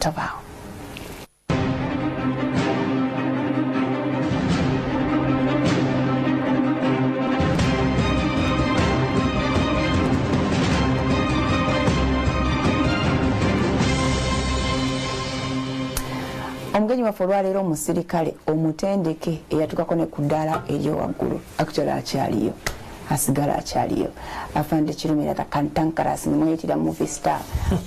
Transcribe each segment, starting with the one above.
Tabao. Omugenyi wa olwaleero omusirikale omutendeke eyatukako ne ku ddaala ery'owaggulu actually akyaliyo asigala akyaliyo Afande Kirumira Kantankaras nimuyitira movie star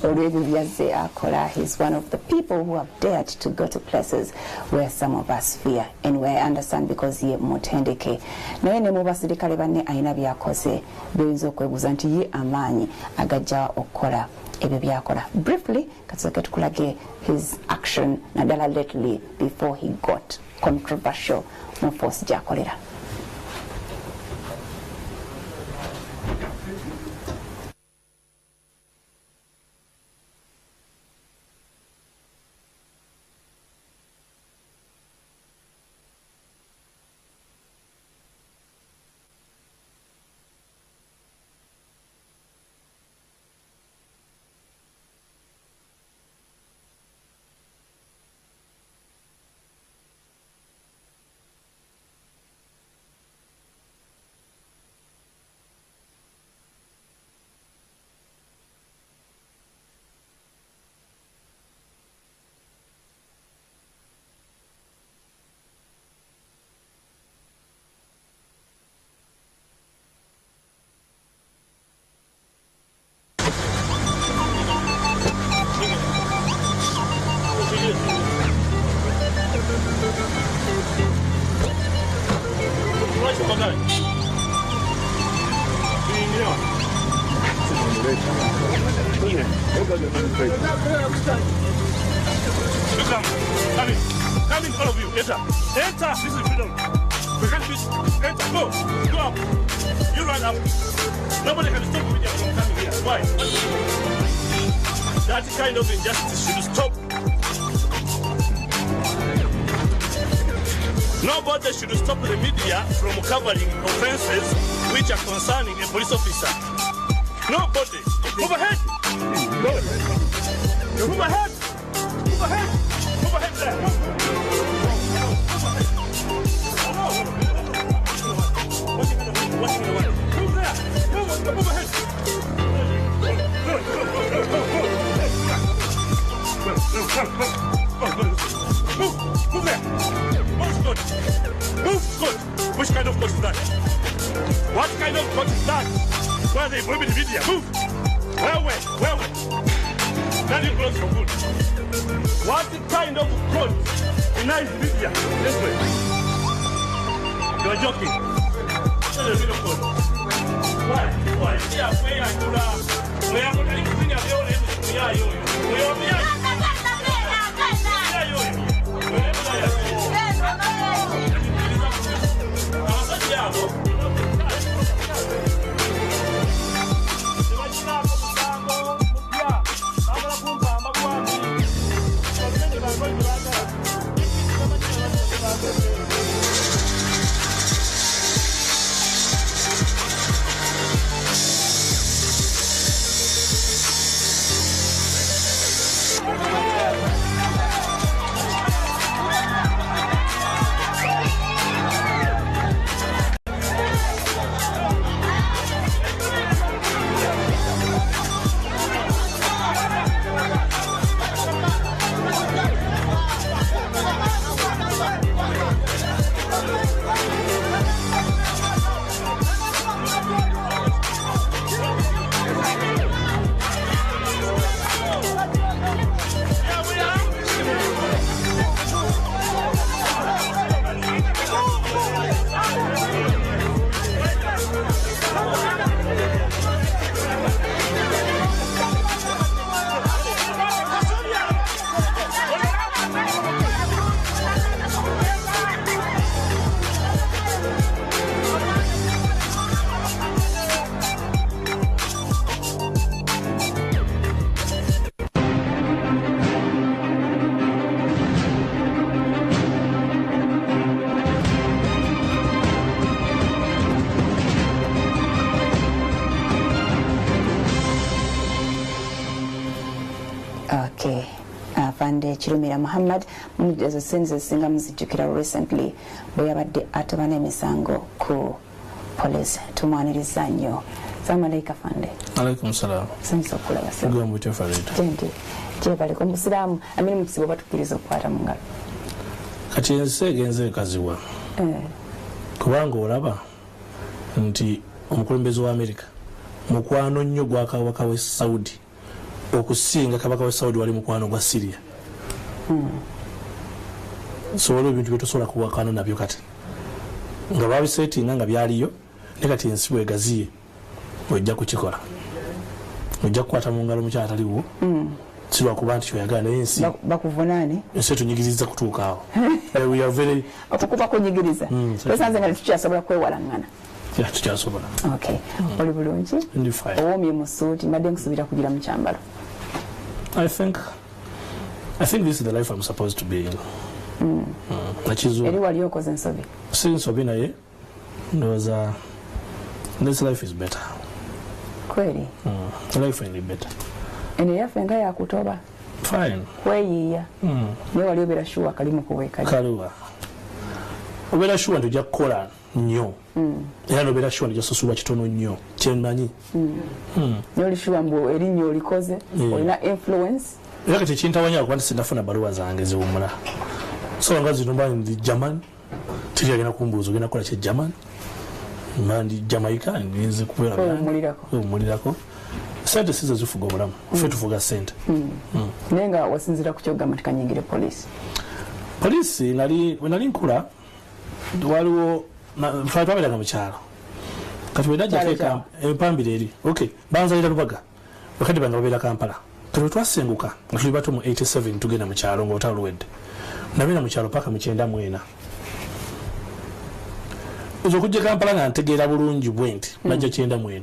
olw'ebyo byazze akola. He's one of the people who have dared to go to places where some of us fear. Anyway, I understand because ye mutendeke naye ne mu basirikale banne ayina byakoze byoyinza okwebuuza nti ye amaanyi agajja okukola ebyo byakola. Briefly katusooke tukulage his action naddala lately before he got controversial mu force gyakolera. Come in, all of you. Enter. Enter. This is freedom. We can't be. Enter. Go. Go up. You run up. Nobody can stop me from coming here. Why? That kind of injustice should stop. Nobody should stop the media from covering offenses which are concerning a police officer. Nobody. Move ahead. Move ahead. Move ahead. Move ahead there. Move there. Move ahead. Move there. Move good. Move good. Which kind of court is that? What kind of court is that? Where they prohibit the media? Move. Where? That is close for good. What kind of court denies media? This way. You are joking. Tell a bit of code. Why? Yeah, where are you? Where are Afande Kirumira Muhammad mujazo senze singa muzijukira recently bwe yabadde atabana emisango ku police tumwaniriza nnyo. Assalamu alaikum Afande. Alaikum salam. Senso kula basa. Gwa Mutya Farid. Je bali ko musiramu amini mukizibu batukiriza okukwata mu ngalo. Kati ensi genze kaziwa. Kubanga olaba nti omukulembeze wa America mukwano nnyo gwa kabaka we Saudi okusinga kabaka we Saudi wali mukwano gwa Syria. So olwo ebintu bitosobola kuwakana nabyo kati nga babisetinga nga byaliyo ne kati ensi bwegaziye ojja kukikola ojja kukwata mu ngalo mukyala taliwo silwa kuba nti kyoyagala naye ensi bakuvunaani ensi tunyigiriza kutuuka awo we are very okukuba kunyigiriza tosanze nga tukyasobola kwewalaŋŋana tukyasobola. Okay. Oli bulungi owoomye mu suuti mbadde nkusuubira kugira mu kyambalo. I think this is the life I'm supposed to be in. Eri wali okoze ensobi? Si nsobi naye ndowooza this life is better. Kweli? Life is better. Eno yaffe nga yakutoba? Fine. Kweyiiya? Naye wali obeera shuwa kalimu kuweekali? Kaliwa. Obeera shuwa nti ojja kukola nnyo. Era nobeera shuwa nti ojja kusasulwa kitono nnyo. Kyenmanyi. Naye oli shuwa mbu erinnya olikoze? Olina influence? Era kati ekintawanya kuba nti sindafuna baluwa zange ziwumula. So nga zino mba ndi German. Tiri agenda kumbuuza ogenda kukola kye German. Mba ndi Jamaica ngenze kubeera omulirako. Sente sizo zifuga obulamu. Ffe tufuga sente. Naye nga wasinzira ku kyogamba nti kanyingire poliisi? Poliisi nali nkula waliwo twabeeranga mu kyalo kati wedajja empambire eri okay banzalira Lubaga bakati bange babeera Kampala kati twasenguka nga tuli bato mu 87 tugenda mu kyalo ng'olutalo luwedde nabeera mu kyalo paka mu 94 ozo okujja Kampala nga ntegeera bulungi bwe nti najja 94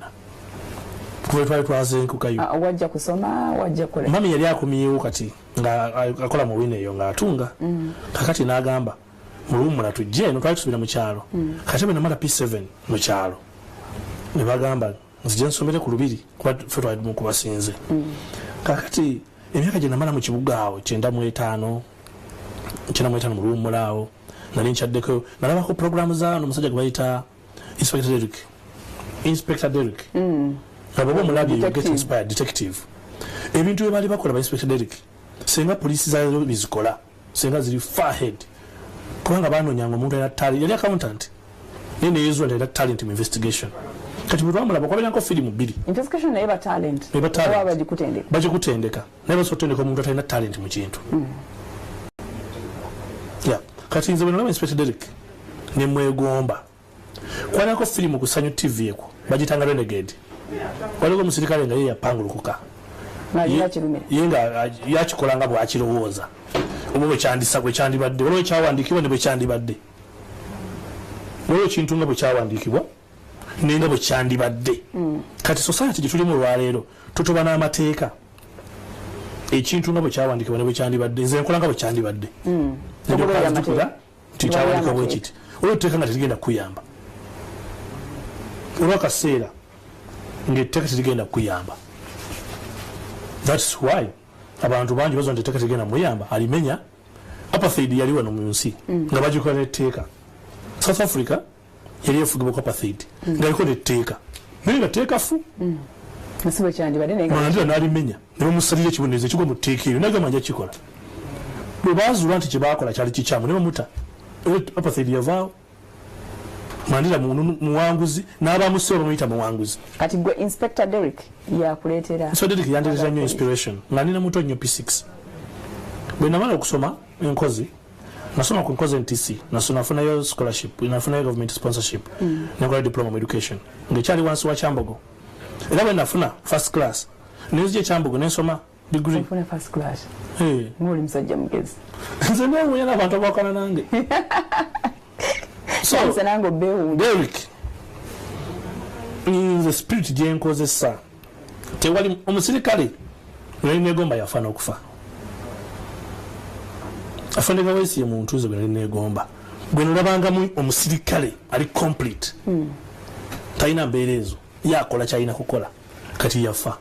kuba twali twazengukayo wajja kusoma wajja kola mami yali akumyewo kati nga akola mu wina eyo nga atunga kakati n'agamba mulumula tujje eno twali tusubira mu kyalo kati bwe namala P7 mu kyalo ne bagamba nzije nsomere ku lubiri kuba ffe twali mu kubasinze kakati emyaka gye namala mu kibuga awo 95 mu luwummula awo nali nkyaddeko nalabako programu zaano omusajja gwe bayita Inspector Derrick abo omulabye you get inspired detective ebintu bye bali bakola ba Inspector Derrick senga poliisi zayo bizikola senga ziri far ahead kubanga banonyanga omuntu era talent yali accountant nene yezu era talent mu investigation kati bwe twamulaba kwabeerako firimu 2 investigation naye ba talent bagikutendeka naye basotendeka omuntu atalina talent mu kintu kati nze bwe nalaba Inspector Derrick ne mwegomba kwaliko firimu ku Sanyu TV eko bagitanga Renegade waliko omusirikale nga ye yapangulukuka ye nga yakikola nga bwakirowooza oba bwe kyandisa bwe kyandibadde waliwo ekyawandiikibwa ne bwe kyandibadde waliwo ekintu nga bwe kyawandiikibwa naye nga bwe kyandibadde kati society gye tulimu olwaleero tutoba n'amateeka ekintu nga bwe kyawandiikibwa ne bwe kyandibadde nze nkola nga bwe kyandibadde nekazitukuza nti kyawandikibwa bwe kiti olwo etteeka nga terigenda kukuyamba olwakaseera ng'etteeka terigenda kukuyamba that's why abantu bangi bazo nti etteeka terigenda muyamba alimenya apartheid yali wano mu nsi nga bagikola n'etteeka South Africa yali efugibwa ku apartheid nga aliko n'etteeka naye nga tteekafu manandira n'alimenya ne bamusalira ekibonerezo ekigwa mu tteeka eryo nagamba nja kikola bwe bazuula nti kye baakola kyali kikyamu ne bamuta apartheid yavaawo mandira muwanguzi n'abamusi bamuyita muwanguzi kati gwe Inspector Derrick yakuleetera Inspector Derrick yandeetera nnyo inspiration nga nina muto nnyo P6 bwe namala okusoma enkozi nasoma ku nkozi NTC nafunayo scholarship nafunayo government sponsorship nakola diploma mu education ng'ekyali wansi wa Kyambogo era bwe nafuna first class nenzija Kyambogo nensoma degree nafuna first class ng'oli musajja mugezi nze newuunya n'abantu abaakana nange so Derrick nze spirit gyenkozesa tewali omusirikale nali negomba yafaana okufa Afande Kawesi ye muntu nze gwe nali negomba gwe nolabangamu omusirikale ali complete talina mbeera ezo yakola kyalina kukola kati yafa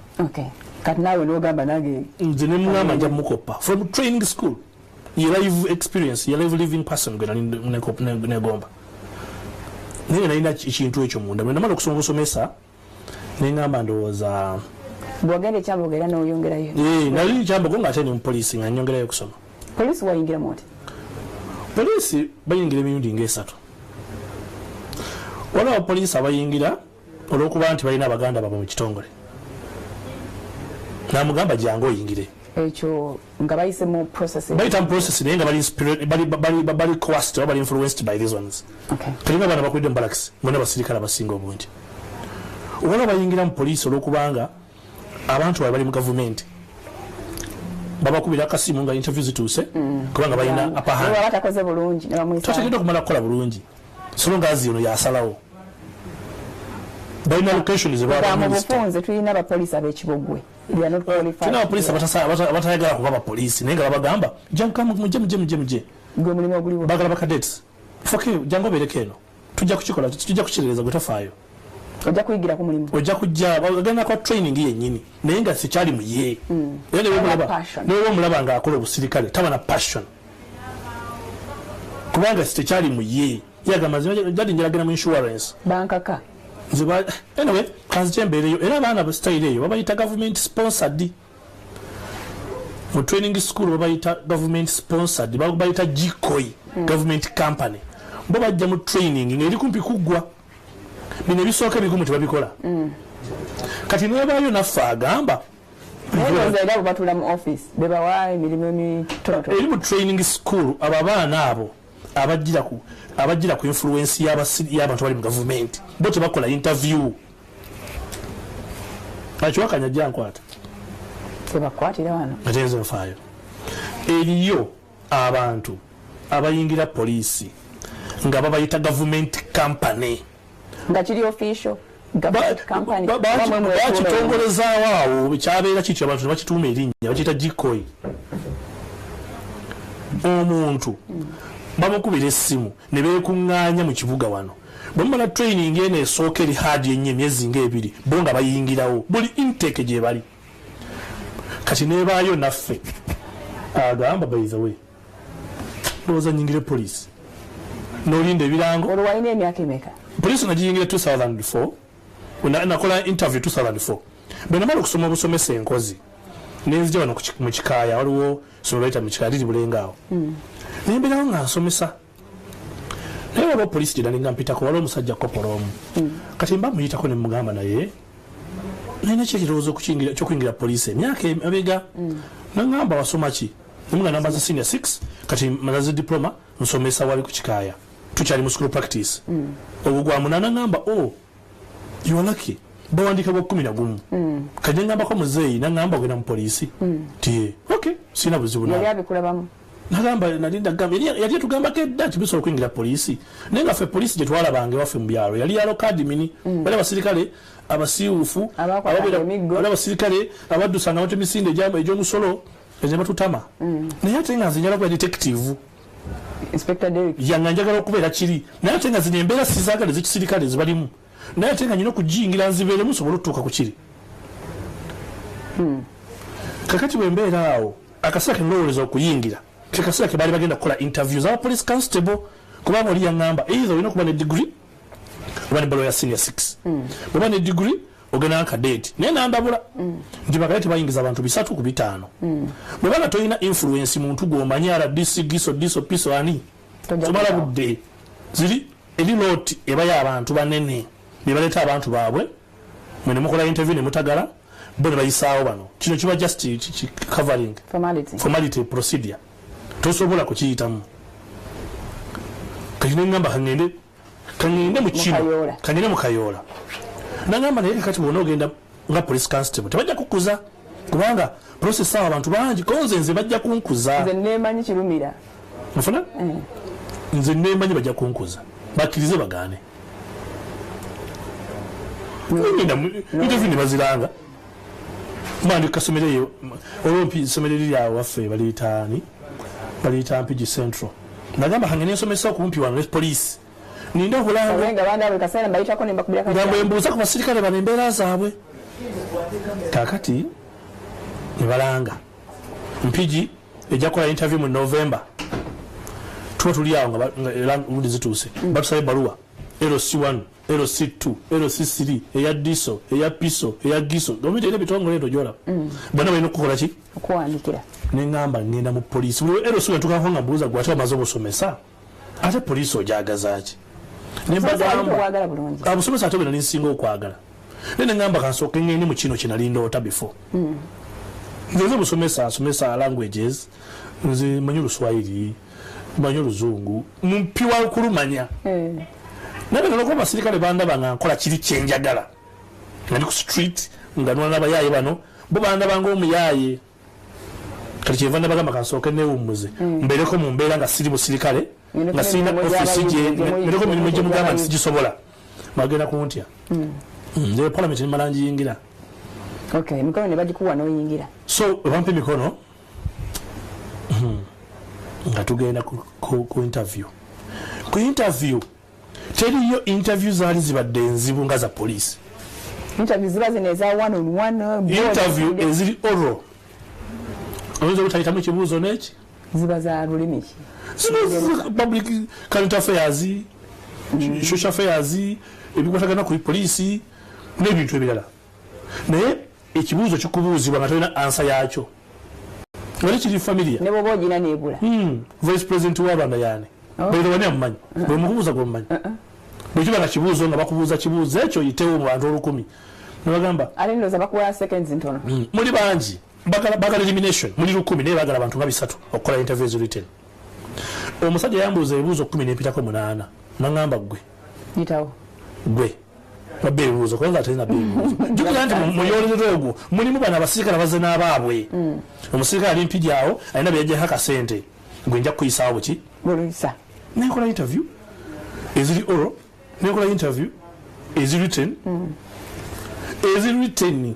kati nawe n'ogamba nange nze ne mugamba nja mukopa from training school your life experience your life living person gwe negomba naye nalina ekintu ekyo munda bwe namala okusomesa nengamba ndowooza bwogenda ekyambogo era n'oyongerayo nali kyambogo ng'ate ni mupoliisi nga nyongerayo okusoma polisi wayingiramu oti polisi bayingira emirundi ng'esatu waliwo abapoliisi abayingira olw'okuba nti balina abaganda baabwe mu kitongole namugamba jangu oyingire ekyo nga bayise mu process bayita mu process naye nga bali coerced oba bali influenced by these ones kalinga abaana bakulidde mu barracks bonna basirikale abasinga obungi waliwo bayingira mu polisi olw'okubanga abantu bali mu gavumenti babakubira akasimu nga interview zituuse kubanga balina apahatakoze bulungi tategedde okumala kukola bulungi solo ngaazi ono yasalawo balina location zebamubufunze tulina abapoliisi ab'ekibogwe tulina abapoliisi abatayagala kuba abapoliisi naye nga babagamba muje gwe mulimu oguliwo bagala bakadets foke jangu obeereko eno tujja kukikola tujja kukirereza gwe tofaayo ojja kuyigira ku mulimu ojja kujja bagenda kwa training yennyini naye nga sikyali mu ye newe omulaba ng'akola obusirikale taba na passion kubanga sitekyali mu ye yagamba jadi njalagenda mu insurance bankaka anyway kanzi kyembeereyo era abaana besitayire eyo babayita government sponsored mu training school babayita government sponsored babayita gikoi government company bo bajja mu training ng'eri kumpi kuggwa bino ebisooka ebigumu tebabikola kati nebaayo naffe agamba batula mu office bebawa emirimu emitono eri mu training school abo abaana abo abajjira ku influence y'abantu bali mu gavumenti bo tebakola interview akiwakanya jankwata tebakwatira wano ate nze nfaayo eriyo abantu abayingira poliisi nga babayita government company nga kiri official bakitongolezaawo awo kyabeera kityo abantu nebakituuma erinnya bakiyita gikoi omuntu bamukubira essimu ne beekuŋŋaanya mu kibuga wano bwemala training eno esooka eri haadi ennyo emyezi ng'ebiri bo nga bayingirawo buli inteke gye bali kati nebaayo naffe agamba by the way ndowooza nyingire poliisi n'olinda ebirango olwo walina emyaka emeka poliisi nagiyingire 2004 nakola interview 2004 bwe namala okusoma obusomesa enkozi nenzija wano mu kikaaya waliwo somero bayita mu kikaaya liri bulengaawo naye mbeerawo nga nsomesa naye waliwo poliisi gye nalinga mpitako waliwo omusajja kopolo omu kati mba muyitako ne mugamba naye nalina ki ekirowoozo kyokuyingira poliisi emyaka emabega naŋŋamba wasoma ki nemuga namba za senior 6 kati malaze diploma nsomesa wali ku kikaaya tukyali mu school practice obwo gwa munana ŋŋamba you are lucky bawandika bwa 11 kati ngambako muzeeyi naŋŋamba ogenda mu poliisi ti okay sina buzibu nagamba yali atugambako edda kibisobola okuyingira poliisi naye nga ffe poliisi gye twalabange waffe mu byalo yali yalo kadimini bali abasirikale abasiiwufu bali abasirikale abaddusanga bate emisinde egy'omusolo ezo batutama naye ate nga nze njala kuba detective yanga njagala okubeera kiri naye ate nga zino embeera sizaagala ez'ekisirikale ezibalimu naye ate nga nyina okugiyingira nzibeeremu sobola okutuuka ku kiri kakati bwe mbeera awo akaseera ke nlowooleza okuyingira ke kaseera ke baali bagenda kukola interviews aba police constable kubanga oli yaŋŋamba either olina okuba ne degree oba ne balo ya senior 6 bweba ne degree ogenda nkadate naye nandabula nti bakale tebayingiza abantu 3 ku 5 bwebanga tolina influence muntu gwomanyi RDC giso piso ani tomala budde ziri eri lot ebaya abantu banene bebaleeta abantu baabwe mwene mukola interview ne mutagala bo ne bayisaawo bano kino kiba just covering formality procedure tosobola kukiyitamu kati neŋŋamba kangende mu kino kangende mu kayoola naŋŋamba naye kakati bwona ogenda nga police constable tebajja kukuza kubanga process awo abantu bangi konze nze bajja kunkuza nze nemanyi Kirumira mufuna nze nemanyi bajja kunkuza bakkirize bagaane interview ne baziranga mwandika somero eyo olwompi somero liri awo waffe baliyita Mpigi Central nagamba hangene nsomesa okumpi wano police ninda okulanga mbuuza ku basirikale bano embeera zaabwe kakati nibalanga mpigi ejja kola interview mu November tuba tuli awo nga zituuse batusabe baluwa LC1 LC2 LC3 eya diso eya piso eya giso gavumenti erina ebitongole eto gyola bonna balina okukola ki okuwandikira neŋŋamba ngenda mu poliisi buli LC wetukako nga mbuuza gwe ate bamaze obusomesa ate poliisi ojagazaaki abusomesa ate bwena ninsinga okwagala naye neŋŋamba kansooke ŋŋende mu kino kinali ndoota before nze busomesa asomesa languages nze manyi Oluswayiri manyi Oluzungu mumpi wa kulumanya naye nolwokuba abasirikale bandaba nga nkola kiri kyenjagala nga ndi ku street nga nwana n'abayaaye bano bo bandaba ng'omuyaaye kati kyenva ndabagamba kansooke neewummuze mbeereko mu mbeera nga siri musirikale nga sirina ofisi mbeereko emirimu gye mugamba nti sigisobola bagenda kuntya nze palamenti nimala ngiyingira emikono ne bagikuwa n'oyingira so bampa emikono nga tugenda ku interview teriyo interview zaali zibadde enzibu nga za poliisi interview ziba zino eza one on one interview eziri oral oyinza obutayitamu ekibuuzo n'eki ziba za lulimi ki public current affairs social affairs ebikwatagana ku poliisi n'ebintu ebirala naye ekibuuzo kikubuuzibwa nga tolina ansa yaakyo wali kiri familia ne bwoba ogina neebula vice president wa Rwanda yaani bwera wani amumanyi bwe mukubuuza gwe mumanyi bwe kiba nga kibuuzo nga bakubuuza kibuuzo ekyo yitewo mu bantu 1,000 ne bagamba ate ndowooza bakuwa seconds ntono muli bangi bagala elimination muli 1,000 naye bagala abantu nga 3 okukola interviews written omusajja yambuuza ebibuuzo 10 n'empitako 8 naŋŋamba gwe yitawo gwe babbe ebibuuzo kubanga atalina beebuuzo jjukira nti muyolero ogwo mulimu bano abasirikale bazze n'abaabwe omusirikale ali mpigi awo alina byajjako akasente gwe nja kukuyisaawo buki buluyisa nenkola interview eziri oral nenkola interview eziri written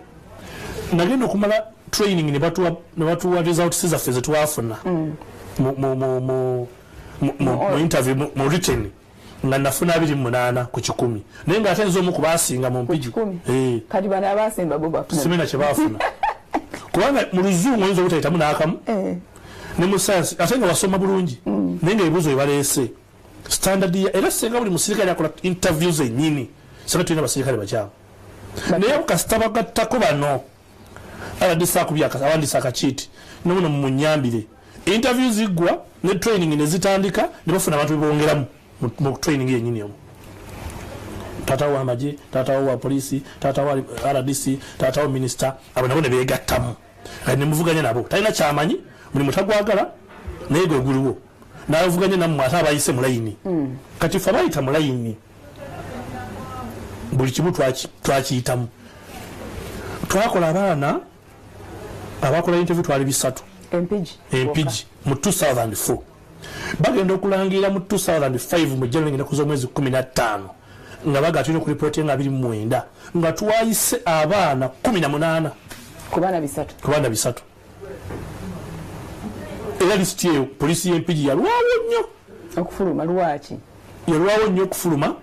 nagenda okumala training ne batuwa results zaffe zetwafuna mu interview mu written nga nafuna 28 ku 100 naye nga ate nze omu kubasinga mu mpigi kati bano abasemba bo bafuna simena kye baafuna kubanga mu luzungu oyinza obutayitamu n'akamu ne mu science ate nga wasoma bulungi naye nga ebibuuzo bye standard era singa buli musirikale akola interviews ennyini singa tulina abasirikale bakyamu naye kasita bagattako bano awandisa akakiiti nomuno munyambire interview ziggwa ne training ne zitandika ne bafuna abantu bebongeramu mu training yennyini omu taata wa amagye taata wa poliisi taata wa RDC taata wa minister abo nabo ne beegattamu ne muvuganya nabo talina kyamanyi buli mutagwagala naye gwe guliwo n'avuganya nammwe ate abayise mu layini kati ffe abayita mu layini buli kimu twakiyitamu twakola abaana abakola interview twali 3 empigi mu 2004 bagenda okulangira mu 2005 mu January ngenda kuza omwezi 15 nga baga tulina kuripoti nga 29 nga twayise abaana 18 ku baana 3 era lisiti eyo poliisi y'empigi yalwawo nnyo okufuluma lwaki yalwawo nnyo okufuluma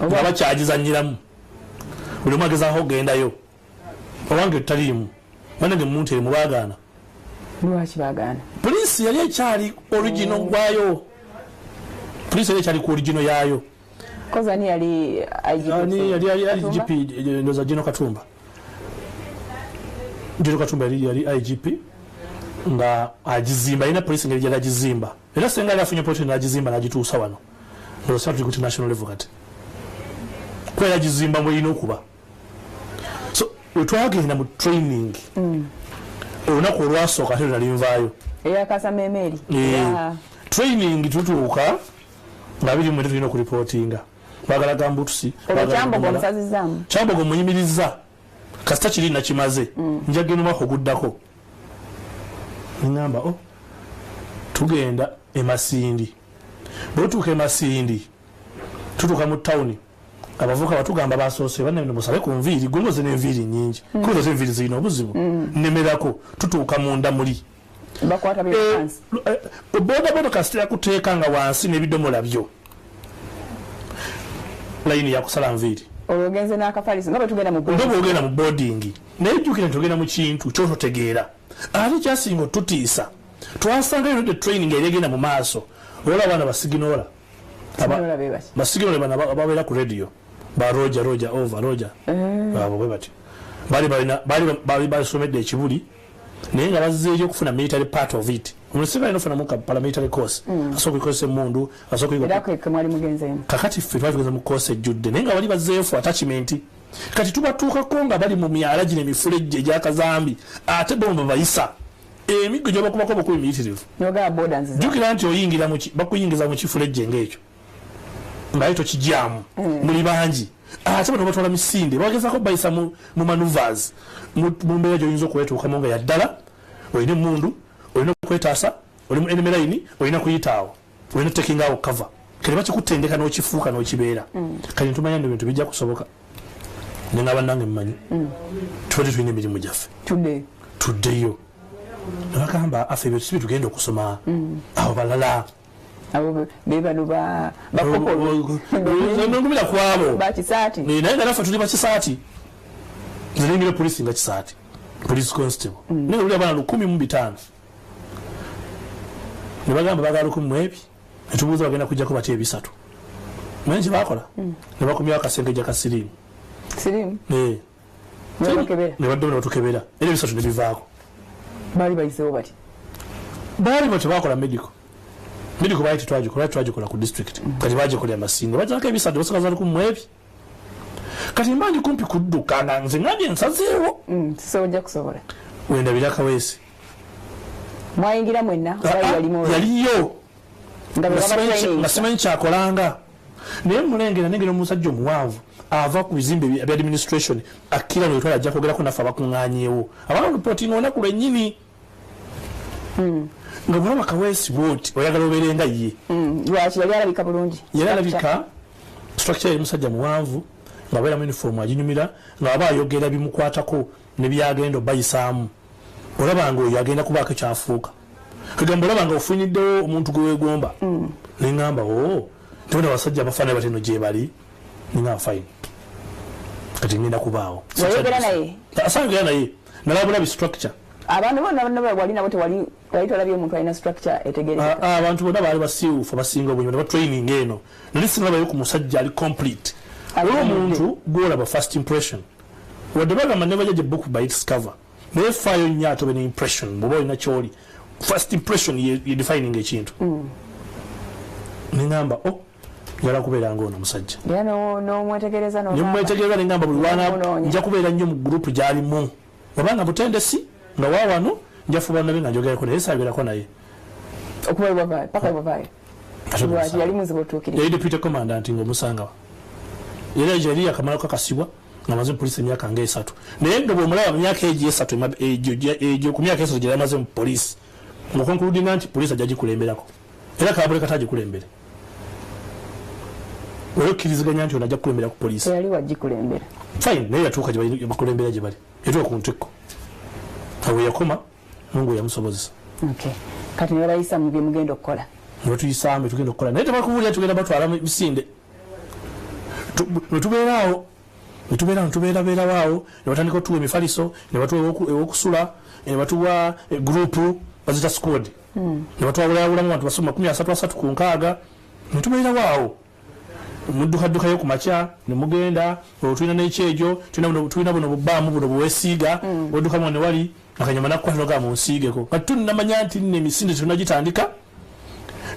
nga bakyagizanyiramu buli omu agezaako ogendayo owange tutaliimu banange mumuntere mubagaana lwaki bagaana poliisi yali ekyali origino gwayo poliisi yali ekyali ku origino yaayo kozani yali IGP ndoza Jino Katumba yali IGP nga agizimba ina poliisi ngeri yali agizimba era senga yali afunye poliisi n'agizimba n'agituusa wano ndoza tuli ku national level kati kwa yali agizimba mwina okuba so wetwagenda mu training olunaku olwasooka ate nali nvaayo eyakasa memeri training tutuuka nga 21 tulina okuripootinga bagalaga mbutusi kyambogo muyimiriza kasita kiri nakimaze njagenda omwaka oguddako ngamba tugenda emasindi bwetutuuka emasindi tutuuka mu tawuni abavuka batugamba basoose banne musabe ku nviiri gwe ngoze n'enviiri nnyingi kuba zo enviiri zirina obuzibu nnemerako tutuuka munda muli bodaboda kasita yakuteeka nga wansi n'ebidomola byo layini yakusala nviiri olwogenze n'akafalisi nga bwe tugenda mu boarding naye jjukira ntogenda mu kintu kyototegeera ali kyasinga tutiisa twasanga eno the training erigenda mu maaso olaba abana basiginola basiginola bana ababeera ku radio ba roger over abo bwe bati bali basomedde ekibuli naye nga bazzeeyo okufuna military part of it omusinga alina ofuna mu paramilitary course asooka kukozesa emundu kakati ffe twatugeza mu course ejjudde naye nga bali bazzeeyo for attachment kati tubatuukako nga bali mu myala gino emifulejje egyakazambi ate bomba bayisa emiggo gyobakubako obukubi miyitirivu jjukira nti bakuyingiza mu kifulejje ng'ekyo ngaye tokijyamu muli bangi ate bano batwala misinde bagezako bayisa mu maneuvers mu mbeera gy'oyinza okwetuukamu nga yaddala olina emundu olina okwetaasa oli mu enemy line olina kuyitaawo olina taking out cover kale bakikutendeka n'okifuuka n'okibeera kale ntumanya nti ebintu bijja kusoboka nenga bannange mmanyi tubadde tulina emirimu gyaffe tuddeyo nebagamba affe ebyo sibi tugenda okusoma abo balala nongumira kwabo naye nga naffe tuli bakisaati nze nengire polisi nga kisaati police constable naye oli abaana 115 nebagamba bagala 10 netubuuza bagenda kujjako batya ebisatu manyi kyebakola nebakomyawo akasengeja ka sirimu nebadde nebatukebera era ebisatu nebivaako baali tebakola medical baali tetwagikola ku district kati bagikolera amasinga bajjako ebisatu basaka zali kumwebi kati mbanji kumpi kudduka nga nze ngambye nsazeewo wenda birakawesi mwayingira mwenna yaliyo nga simanyi kyakolanga naye mulengera nengera omusajja omuwanvu ava ku bizimbe bya administration akira notwala ajja kwogerako naffe abakuŋŋaanyeewo abana reporting olunaku lwennyini nga bulaba kaweesi bwoti oyagala obeerenga ye lwaki yali alabika bulungi yali alabika structure y'omusajja muwanvu ng'abeera mu uniform aginyumira ng'aba ayogera bimukwatako ne byagenda obayisaamu olaba nga oyo agenda kubaako kyafuuka kagamba olaba nga ofuniddewo omuntu gwe weegomba neŋŋamba tebona abasajja abafaanana bateno gye bali neŋŋamba fine kati ngenda kubaawo asangera naye nalabula bistructure abantu bonna wali nabo tewali tolabye omuntu alina structure etegereza abantu bonna baali basiiwufu abasinga obwenyi bano batraining eno nali singa bayo ku musajja ali complete olwo omuntu gwolaba first impression wadde bagamba ne bajja gye book by its cover naye faayo nnyo ate obe ne impression bw'oba olina kyoli first impression ye defining ekintu neŋŋamba njala kubeera ng'ono omusajja nomwetegereza nemwetegereza neŋŋamba buli wana nja kubeera nnyo mu gurupu gy'alimu obanga butendesi nga waawano njafuba nabe nga njogerako naye saagerako naye yali deputy commandant ng'omusangawa era yali yakamala kakasibwa nga maze mu polisi emyaka nga 3 naye nga bw'omulaba mu myaka egyo 3 egyo ku myaka 3 gye yamaze mu polisi ng'okonkuludinga nti polisi ajja gikulemberako era kabule kata agikulembere oyokkiriziganya nti ono ajja kukulembera ku polisi yali wagikulembera fine naye yatuuka gye bakulembera gye bali yatuuka ku ntikko awo yakoma mungu yamusobozesa kati ne bayisa mu bye mugenda okukola ne batuyisaamu tugenda okukola naye tebakubuulira tugenda batwala misinde netubeeraawo netubeerabeerawo ne batandika otuwa emifaliso ne batuwa ewokusula ne batuwa gurupu bazita squad ne batwawulayawulamu abantu basoma 33 ku nkaaga netubeerawaawo muddukaddukayo ku makya ne mugenda tulina n'ekyejo tulina buno bubbaamu buno buweesiiga oddukamu ne wali akanyama nakkwatinoga mu nsiigeko kati tunamanya nti nno emisinde tunagitandika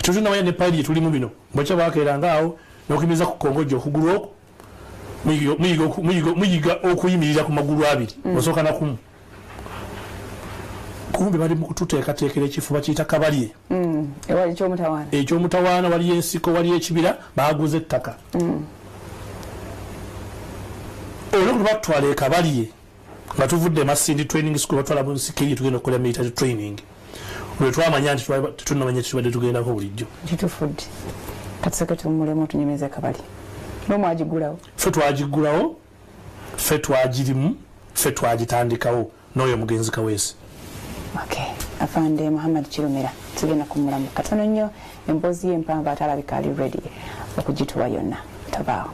tetunamanya ne paali gyetulimu bino bwakya bwakeerangaawo n'okuyimiriza ku kongojja okugulu okwo muyiga okuyimirira ku magulu abiri osooka nakumu kumbi bali mu kututeekateekera ekifo bakiyita kabalye ekyomutawaana waliyo ensiko waliyo ekibira baguza ettaka olunaku lwebatutwala ekabalye nga tuvudde Masindi training school batwala mu nsiko eyo tugenda okukola military training lwetwamanya nti tetunamanya kitubadde tugendako bulijjo kitufudde katuseke tumulemu tunyemeze kabalye nomwagigulawo ffe twagirimu ffe twagitandikawo n'oyo mugenzi kaweesi Afande Muhammad Kirumira tugenda kumulamu katono nnyo emboozi y'empanvu atalabika ali ready okugituwa yonna tabaawo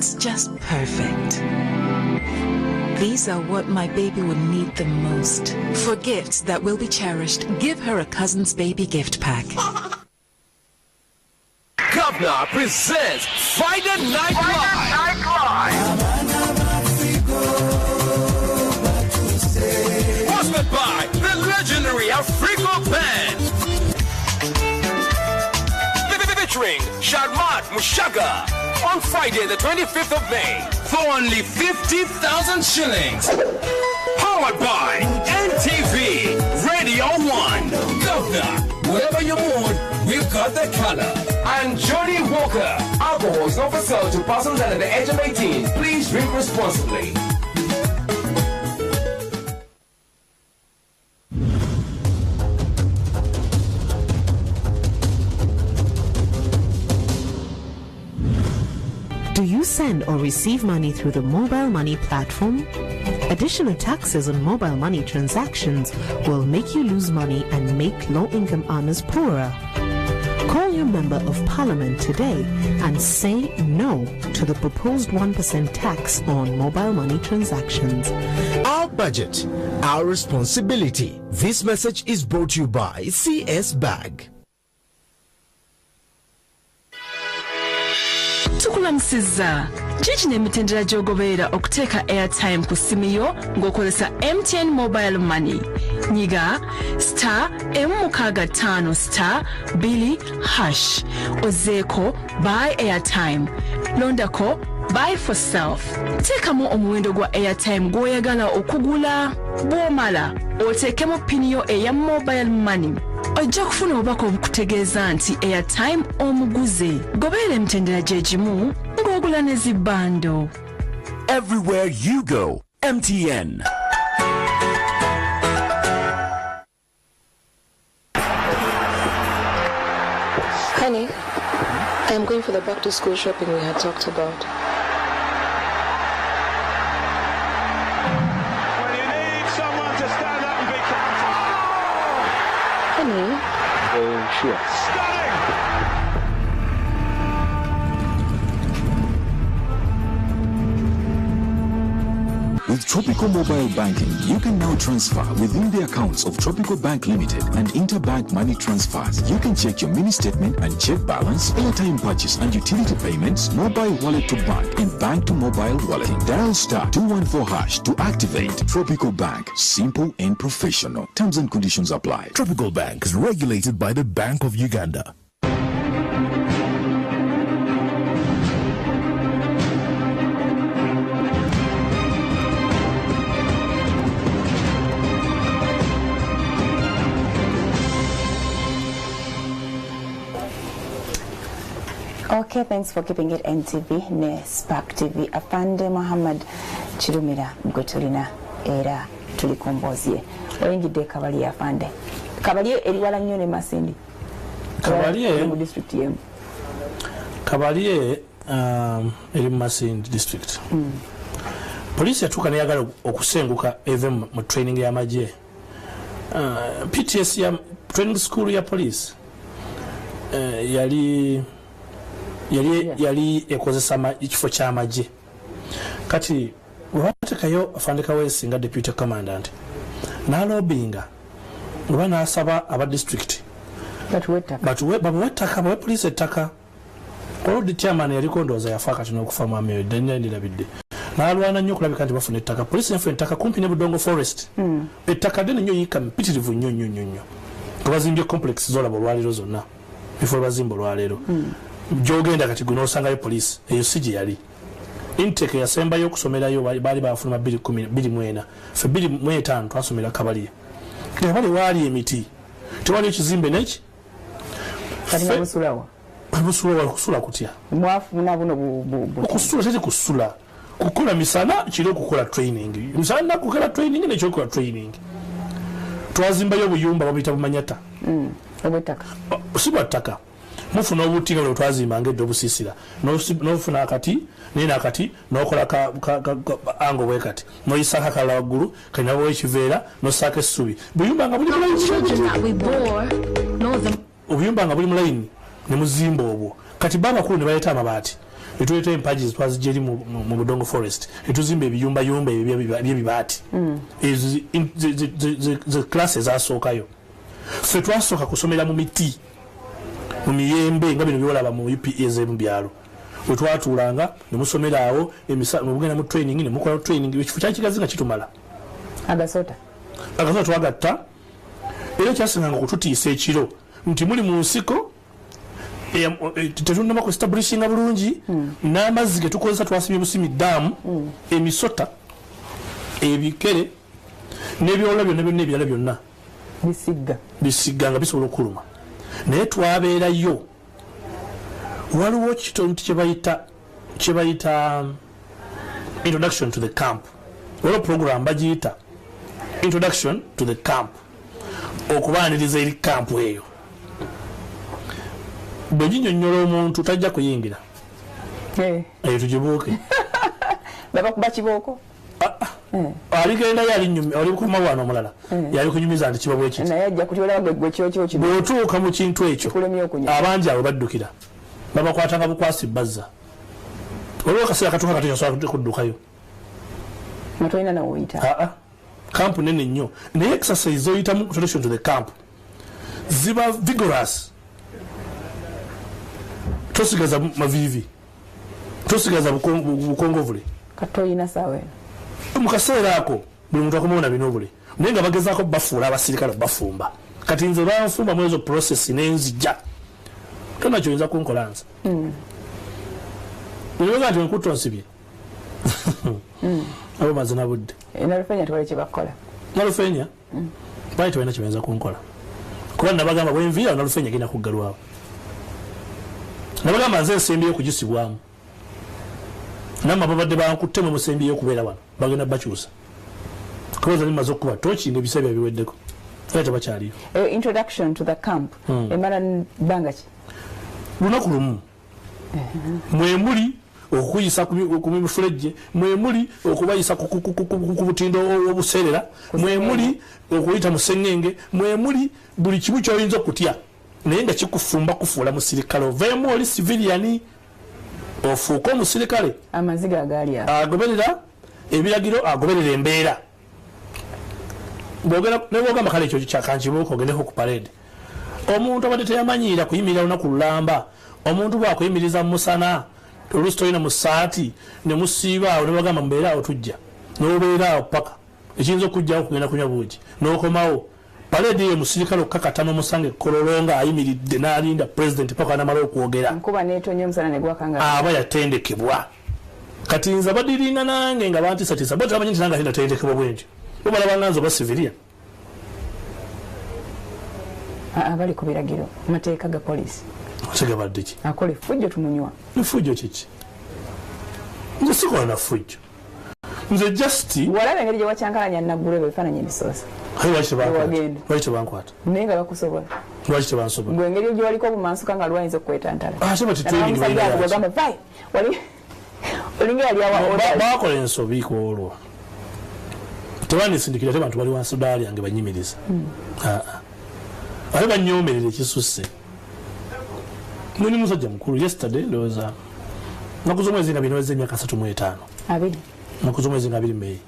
It's just perfect. These are what my baby would need the most. For gifts that will be cherished, give her a Cousin's Baby gift pack. Governor presents Friday Night Live. Hosted by the legendary Africo Band. Featuring Sharmat Mushaga on Friday the 25th of May for only 50,000 shillings. Powered by NTV Radio 1. Governor, whatever you mood, we've got the color. And Johnny Walker. Alcohol is not for sale to persons under the age of 18. Please drink responsibly. Do you send or receive money through the mobile money platform? Additional taxes on mobile money transactions will make you lose money and make low-income earners poorer. Call your Member of Parliament today and say no to the proposed 1% tax on mobile money transactions. Our budget, our responsibility. This message is brought to you by CS Bag. Tukulamusiza Chichi n'emitendera gy'ogoberera okuteeka airtime ku simu yo ng'okozesa MTN Mobile Money. Nyiga *665*2 ozeeko buy airtime. Londako buy for self. Teekamu omuwendo gwa airtime gw'oyagala okugula. Bw'omala oteekemu pini yo eya mobile money. Ojja kufuna obubaka obukutegeeza nti airtime omuguze. Goberera emitendera gye gimu ng'ogula ne zibbando. Everywhere you go, MTN. Honey, I am going for the back to school shopping we had talked about. When you need someone to stand up and be Honey? sure. With Tropical Mobile Banking, you can now transfer within the accounts of Tropical Bank Limited and interbank money transfers. You can check your mini statement and check balance, airtime purchase and utility payments, mobile wallet to bank and bank to mobile wallet. Dial *214# to activate. Tropical Bank, simple and professional. Terms and conditions apply. Tropical Bank is regulated by the Bank of Uganda. Okay, thanks for keeping it NTV ne Spark TV. Afande Muhammad Kirumira mgotulina era tulikombozie. Oyingide kabali afande. Kabali eriwala nnyo ne Masindi. Kabali mu district yemu. Kabali eri Masindi district. Police yatuka neyagala okusenguka eve mu training ya maje. PTS ya training school ya police. Yali ekozesa ekifo ky'amagye kati watekayo Afande Kawesi nga deputy commandant n'alobinga oba n'asaba aba district batuwettaka bawe police ettaka oludi chairman yaliko ndowooza yafa kati n'okufa mu ameyo ndirabidde n'alwana nnyo okulabika nti bafuna ettaka police yafuna ettaka kumpi ne Budongo forest ettaka ddene nnyo yiika mpitirivu nnyo bazimbye complex z'olaba olwaleero zonna before bazimba olwaleero jogenda kati guno osangayo police eyo sije yali intake yasembayo okusomerayo bali bafuna 214 fe 215 twasomera Kabali bali wali emiti tewali ekizimbe neki kati nabusulawa kusula kutya mwafuna buno kusula tete kusula kukola misana kiri okukola training misana kukola training ne kyokola training twazimbayo obuyumba babita bumanyata obwetaka sibwataka mufuna obutinga bwe twazimba ngedde obusisira n'ofuna akati nina akati n'okola ango bwe kati n'oyisaka kala waggulu kanyawo ekiveera n'ossaako essubi buyumba nga buli obuyumba nga buli mulayini ne muzimba obwo kati babakulu ne baleeta amabaati etuleta empagi twazijeri mu Budongo Forest etuzimba ebiyumbayumba ebyebibaati the classes asookayo ffe twasooka kusomera mu miti mu miyembe nga bino byolaba mu UPA mu byalo we twatuulanga ne musomera awo mugenda mu training ne mukola training ekifo kyakigazi nga kitumala agasota twagatta era kyasinganga okututiisa ekiro nti muli mu nsiko tetunama ku establishinga bulungi n'amazzi ge tukozesa twasibye busimi ddaamu emisota ebikere n'ebyola byonna byonna ebirala byonna bisigga nga bisobola okuluma naye twabeerayo waliwo kitondu kye bayita introduction to the camp waliwo program bagiyita introduction to the camp okubaaniriza eri camp eyo bwe ginyonnyola omuntu tajja kuyingira eyo tugibuuke babakuba kibooko aligenda ali kuma wana omulala yali kunyumiza nti kiba bwekiti naye ajja kutyola gwe kyo bw'otuuka mu kintu ekyo abangi abo baddukira babakwatanga bukwasi bazza waliwo akaseera katuuka kati kyasobola kuddukayo matolina nawoyita kampu nene nnyo naye exercise zoyitamu introduction to the camp ziba vigorous tosigaza mavivi tosigaza bukongovule katoyina sawe mu kaseera ako buli muntu akomona bino obule naye nga bagezaako bafuula abasirikale bafumba kati nze banfumba mu ezo process nenzijja tona kyoyinza kunkola nze nyoga nti nkuto nsibye abo mazina budde nalufenya tewali kyebakola nalufenya bali tewalina kyebayinza kunkola kuba nabagamba bwenviira nalufenya genda kuggalwawo nabagamba nze ensembyeyo kugisibwamu namwe babadde bankutte mu musembyeyo okubeera wano bagenda bakyusa kuba nimaze okuba tokinga ebisa bya biweddeko era tebakyaliyo introduction to the camp emala bbanga ki lunaku lumu mwemuli okukuyisa ku mifulejje mwemuli okubayisa ku butindo obuseerera mwemuli okuyita mu sengenge mwemuli buli kimu kyoyinza okutya naye nga kikufumba kufuula musirikale oveemu oli civiliani ofuuka omusirikale amaziga agaali agoberera ebiragiro agoberera embeera nebwogamba kale ekyo kyakankibuuka ogendeko ku parade omuntu abadde teyamanyiira kuyimirira lunaku lulamba omuntu bwakuyimiriza mu musana oluusi tolina mu ssaati ne musiiba awo ne bagamba mubeera awo tujja n'obeera awo paka ekiyinza okujjawo kugenda kunywa buugi n'okomawo parade eyo musirikale okukakata n'omusange kololonga ayimiridde n'alinda pulezidenti paka namala okwogera nkuba neetonye omusana ne gwakanga aba yatendekebwa kati nze badiringa nange nga bantisatisa bo tebamanyi nti nange ate natendekebwa bwentyo bo balaba nze oba siviliya abali ku biragiro mateeka ga poliisi tegabadde ki akola effujjo tumunywa effujjo kiki nze sikola na ffujjo nze justi walaba engeri gye wakyankalanya naggulu ebyo ebifaananyi ebisoosa lwaki tebankwata naye nga bakusobola lwaki tebansobola gwe engeri gye waliko obumansuka nga lwayinza okukwetantala ate batitwegamba olinga yali bakola ensobi ku olwo tebandisindikira te bantu bali wansi ddaala yange banyimiriza ate bannyomerera ekisusse muli musajja mukulu yesterday ndowooza naku z'omwezi nga binoweza emyaka 35 naku z'omwezi nga 2 Mei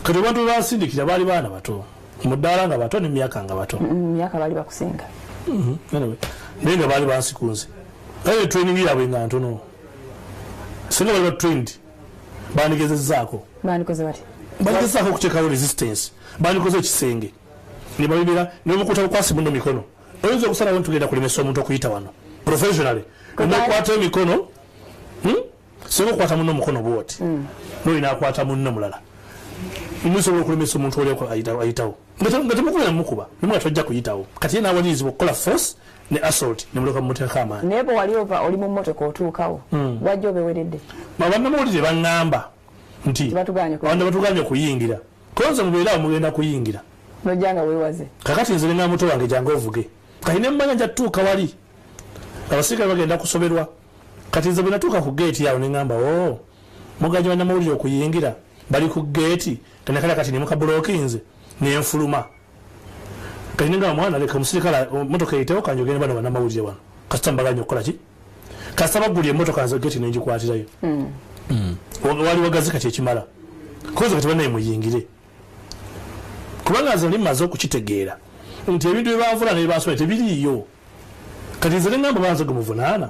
kati abantu basindikira baali baana bato mu ddaala nga bato n'emyaka nga bato myaka baali bakusinga naye nga baali bansikunze aye training yaabwe nga ntono singa bali batrained bandigezezzaako bandigezezzaako okuteekawo resistance bandikoze ekisenge ne babibira ne bamukuta bukwasi muno mikono oyinza okusalawo ntugenda kulemesa omuntu okuyita wano professionally nokwata emikono singa okukwata muno omukono bwoti noyina akwata munno mulala musobola okulemesa omuntu oliako ayitawo nga temukubira mukuba nemwe tojja kuyitawo kati ye naawanirizibwa okukola force ne assault nemuloka mumuteeka amaanyi naye bwe wali ova oli mu mmotoka otuukawo wajja obeweredde bannamawulire baŋŋamba nti abanda batugambye okuyingira konze mubeerawo mugenda kuyingira nojjanga weewaze kakati nze nenga muto wange jange ovuge kati nemmanya nja tutuuka wali abasirikale bagenda kusoberwa kati nze bwe natuuka ku geeti awo neŋŋamba mugajja bannamawulire okuyingira bali ku geeti tenekala kati nemukabuloki nze nenfuluma kati nenga mwana leka musirikale motoka eyitewo kanje ogende bano bannamawulire wano kasita mbaganya okukola ki kasaba guli emotoka nzo geti nenjikwatirayo wali wagazika kyekimala koze kati banaye muyingire kubanga nze limaze okukitegeera nti ebintu byebavula nebasoma tebiriiyo kati nze nengamba banze gemuvunaana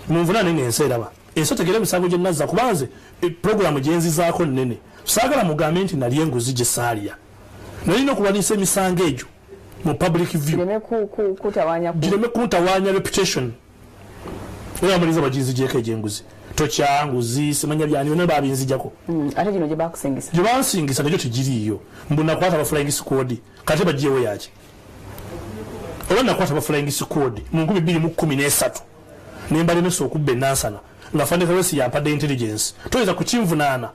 munvunaane ng'ensi eraba ensi otegere emisango gye nazza kubanze puroguramu gyenzizaako nnene saagala mugambe nti nali enguzi gye saalya nalina okuwanisa emisango egyo mu public view gireme kuntawaanya reputation era amaliza baginzigyeko egyenguzi tokyanguzi simanya byani byonna babinzijako ate gino gye bakusingisa gye bansingisa negyo tegiriiyo mbu nakwata aba flying squad kate bagiyewo yaki oba nakwata aba flying squad mu 2013 nembalemesa okubba enansana nga Afande Kawesi yampadde intelligence toyinza kukinvunaana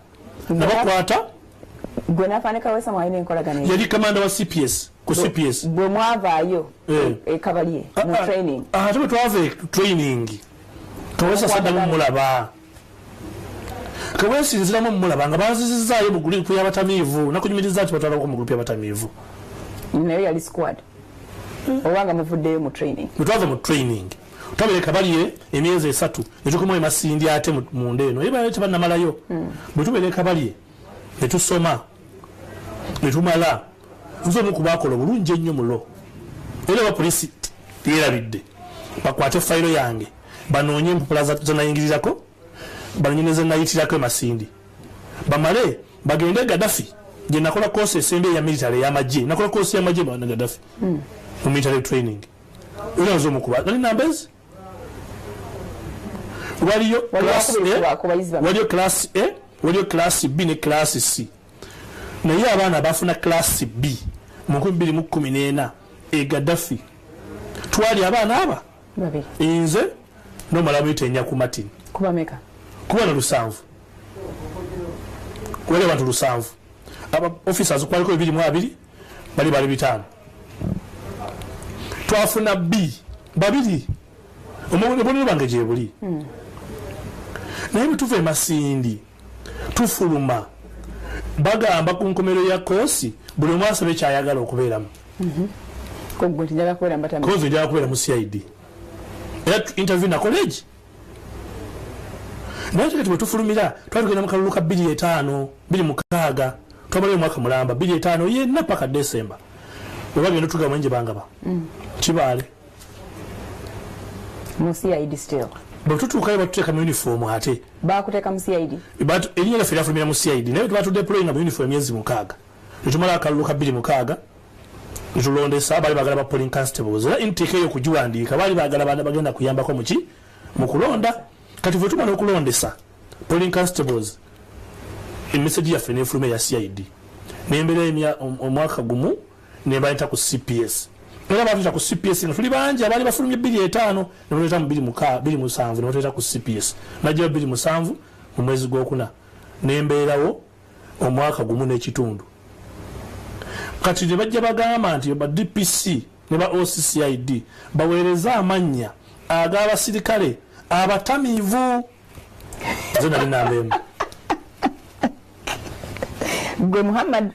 nabakwata gwe n'Afande Kawesi mwalina enkolagana yali kamanda wa CPS ku CPS bwe mwavaayo ekabaliye mu training ate bwe twava training Kawesi asaddamu mulaba Kawesi nziramu mulaba nga banzizizaayo mu gulipu y'abatamiivu nakunyumiriza ati batwalako mu gulipu y'abatamiivu naye yali squad obanga muvuddeyo mu training twava mu training twabere kabaliye emyezi 3 netukomayo masindi ate mu ndeeno eba tebanamalayo bwe tubere kabaliye netusoma netumala nzo mukubakola bulungi ennyo mulo era abapolisi yerabidde bakwate fayiro yange banoonye empapula zonayingirirako banyineze nayitirako emasindi bamale bagende Gaddafi gye nakola kosi esembe ya military y'amagye nakola kosi y'amagye bana Gaddafi mu military training era nzo mukuba nali nambezi waliyo class A waliyo class B ne class C naye abaana bafuna class B mu 2014 Gaddafi twali abaana aba inze nomala bitenya ku Martin kuba meka kuba na lusanvu wale abantu lusanvu aba officers kwaliko 22 bali 5 twafuna B babiri omuntu bonna bange je buli naye bituve masindi tufuluma bagamba ku nkomero ya kosi buli mwasa bekyayagala okubeeramu kogwe tijala kubeera mbatami kozi njala kubeera mu CID era interview na college naye kati bwe tufulumira twatugenda mu kalulu ka 2006 twabalayo mwaka mulamba 2005 yenna paka December webagenda tugamba nje bangaba kibaale mu CID still batutuukayo batuteeka mu uniform ate bakuteeka mu CID erinnya lyaffe lyafulumira mu CID naye batudeployinga mu uniform emyezi 6 netumala akalulu ka 2006 netulondesa bali bagala ba polling constables era intake eyo kugiwandiika bali bagala bagenda kuyambako muki mu kulonda kati fwe tumala okulondesa polling constables emessage yaffe nefuluma ya CID nembeera omwaka gumu nembaleta ku CPS era batuleta ku CPS nga tuli bangi abali bafulumye 2.5 nebaleta mu 2.7 nebatuleta ku CPS najja 2.7 mu mwezi gwokuna nembeerawo omwaka gumu n'ekitundu kati ne bajja bagamba nti ba DPC ne ba OCCID baweereza amannya ag'abasirikale abatamiivu zena linambemu gwe Muhammad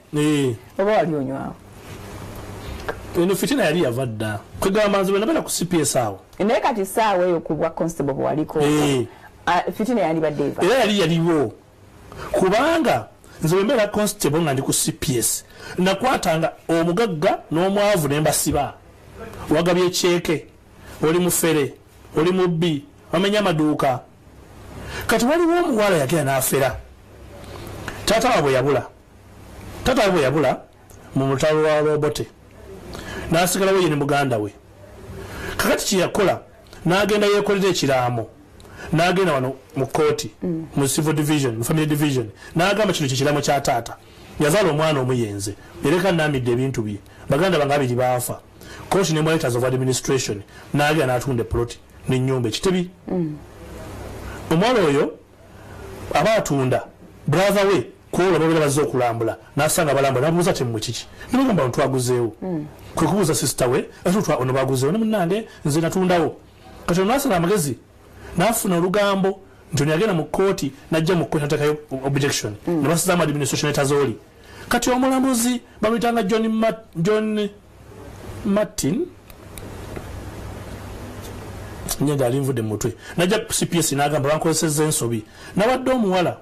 oba wali onywawo eno fitina yali yavadda kwegamba nze bwenabera ku CPS awo naye kati saawa eyo ku bwa constable bwaliko fitina yali badde eva era yaliwo kubanga nze bwembeera constable nga ndi ku CPS nakwatanga omugagga n'omwavu nembasiba wagabye ekyeke oli mufere oli mubbi wamenya amaduuka kati waliwo omuwala yagera n'afera taata wabwe yabula mu mutalo wa Robote n'asigalawo ye ne muganda we kakati kyeyakola n'agenda yeekolera ekiraamo n'agenda wano mu kooti mu civil division mu family division n'agamba kino kyekiraamo kya taata yazaala omwana omuyenze yereka namidde ebintu bye baganda bange abiri baafa kooti ne monitors of administration n'agenda n'atunda plot n'ennyumba ekitebi omwana oyo aba atunda brother we kuola babera bazze okulambula n'asanga balambula n'abuuza temwe kiki nibagamba ntwaguzeewo kwe kubuuza sister we atutwa ono baguzeewo ne munnange nze natundawo kati n'asala amagezi n'afuna olugambo nti ono yagenda mu kooti n'ajja mu kooti natekayo objection ne basizaamu administration etazooli kati omulambuzi bamuyitanga John Martin nyenda alinvudde mutwe najja CPS n'agamba bankozesezza ensobi nabadde omuwala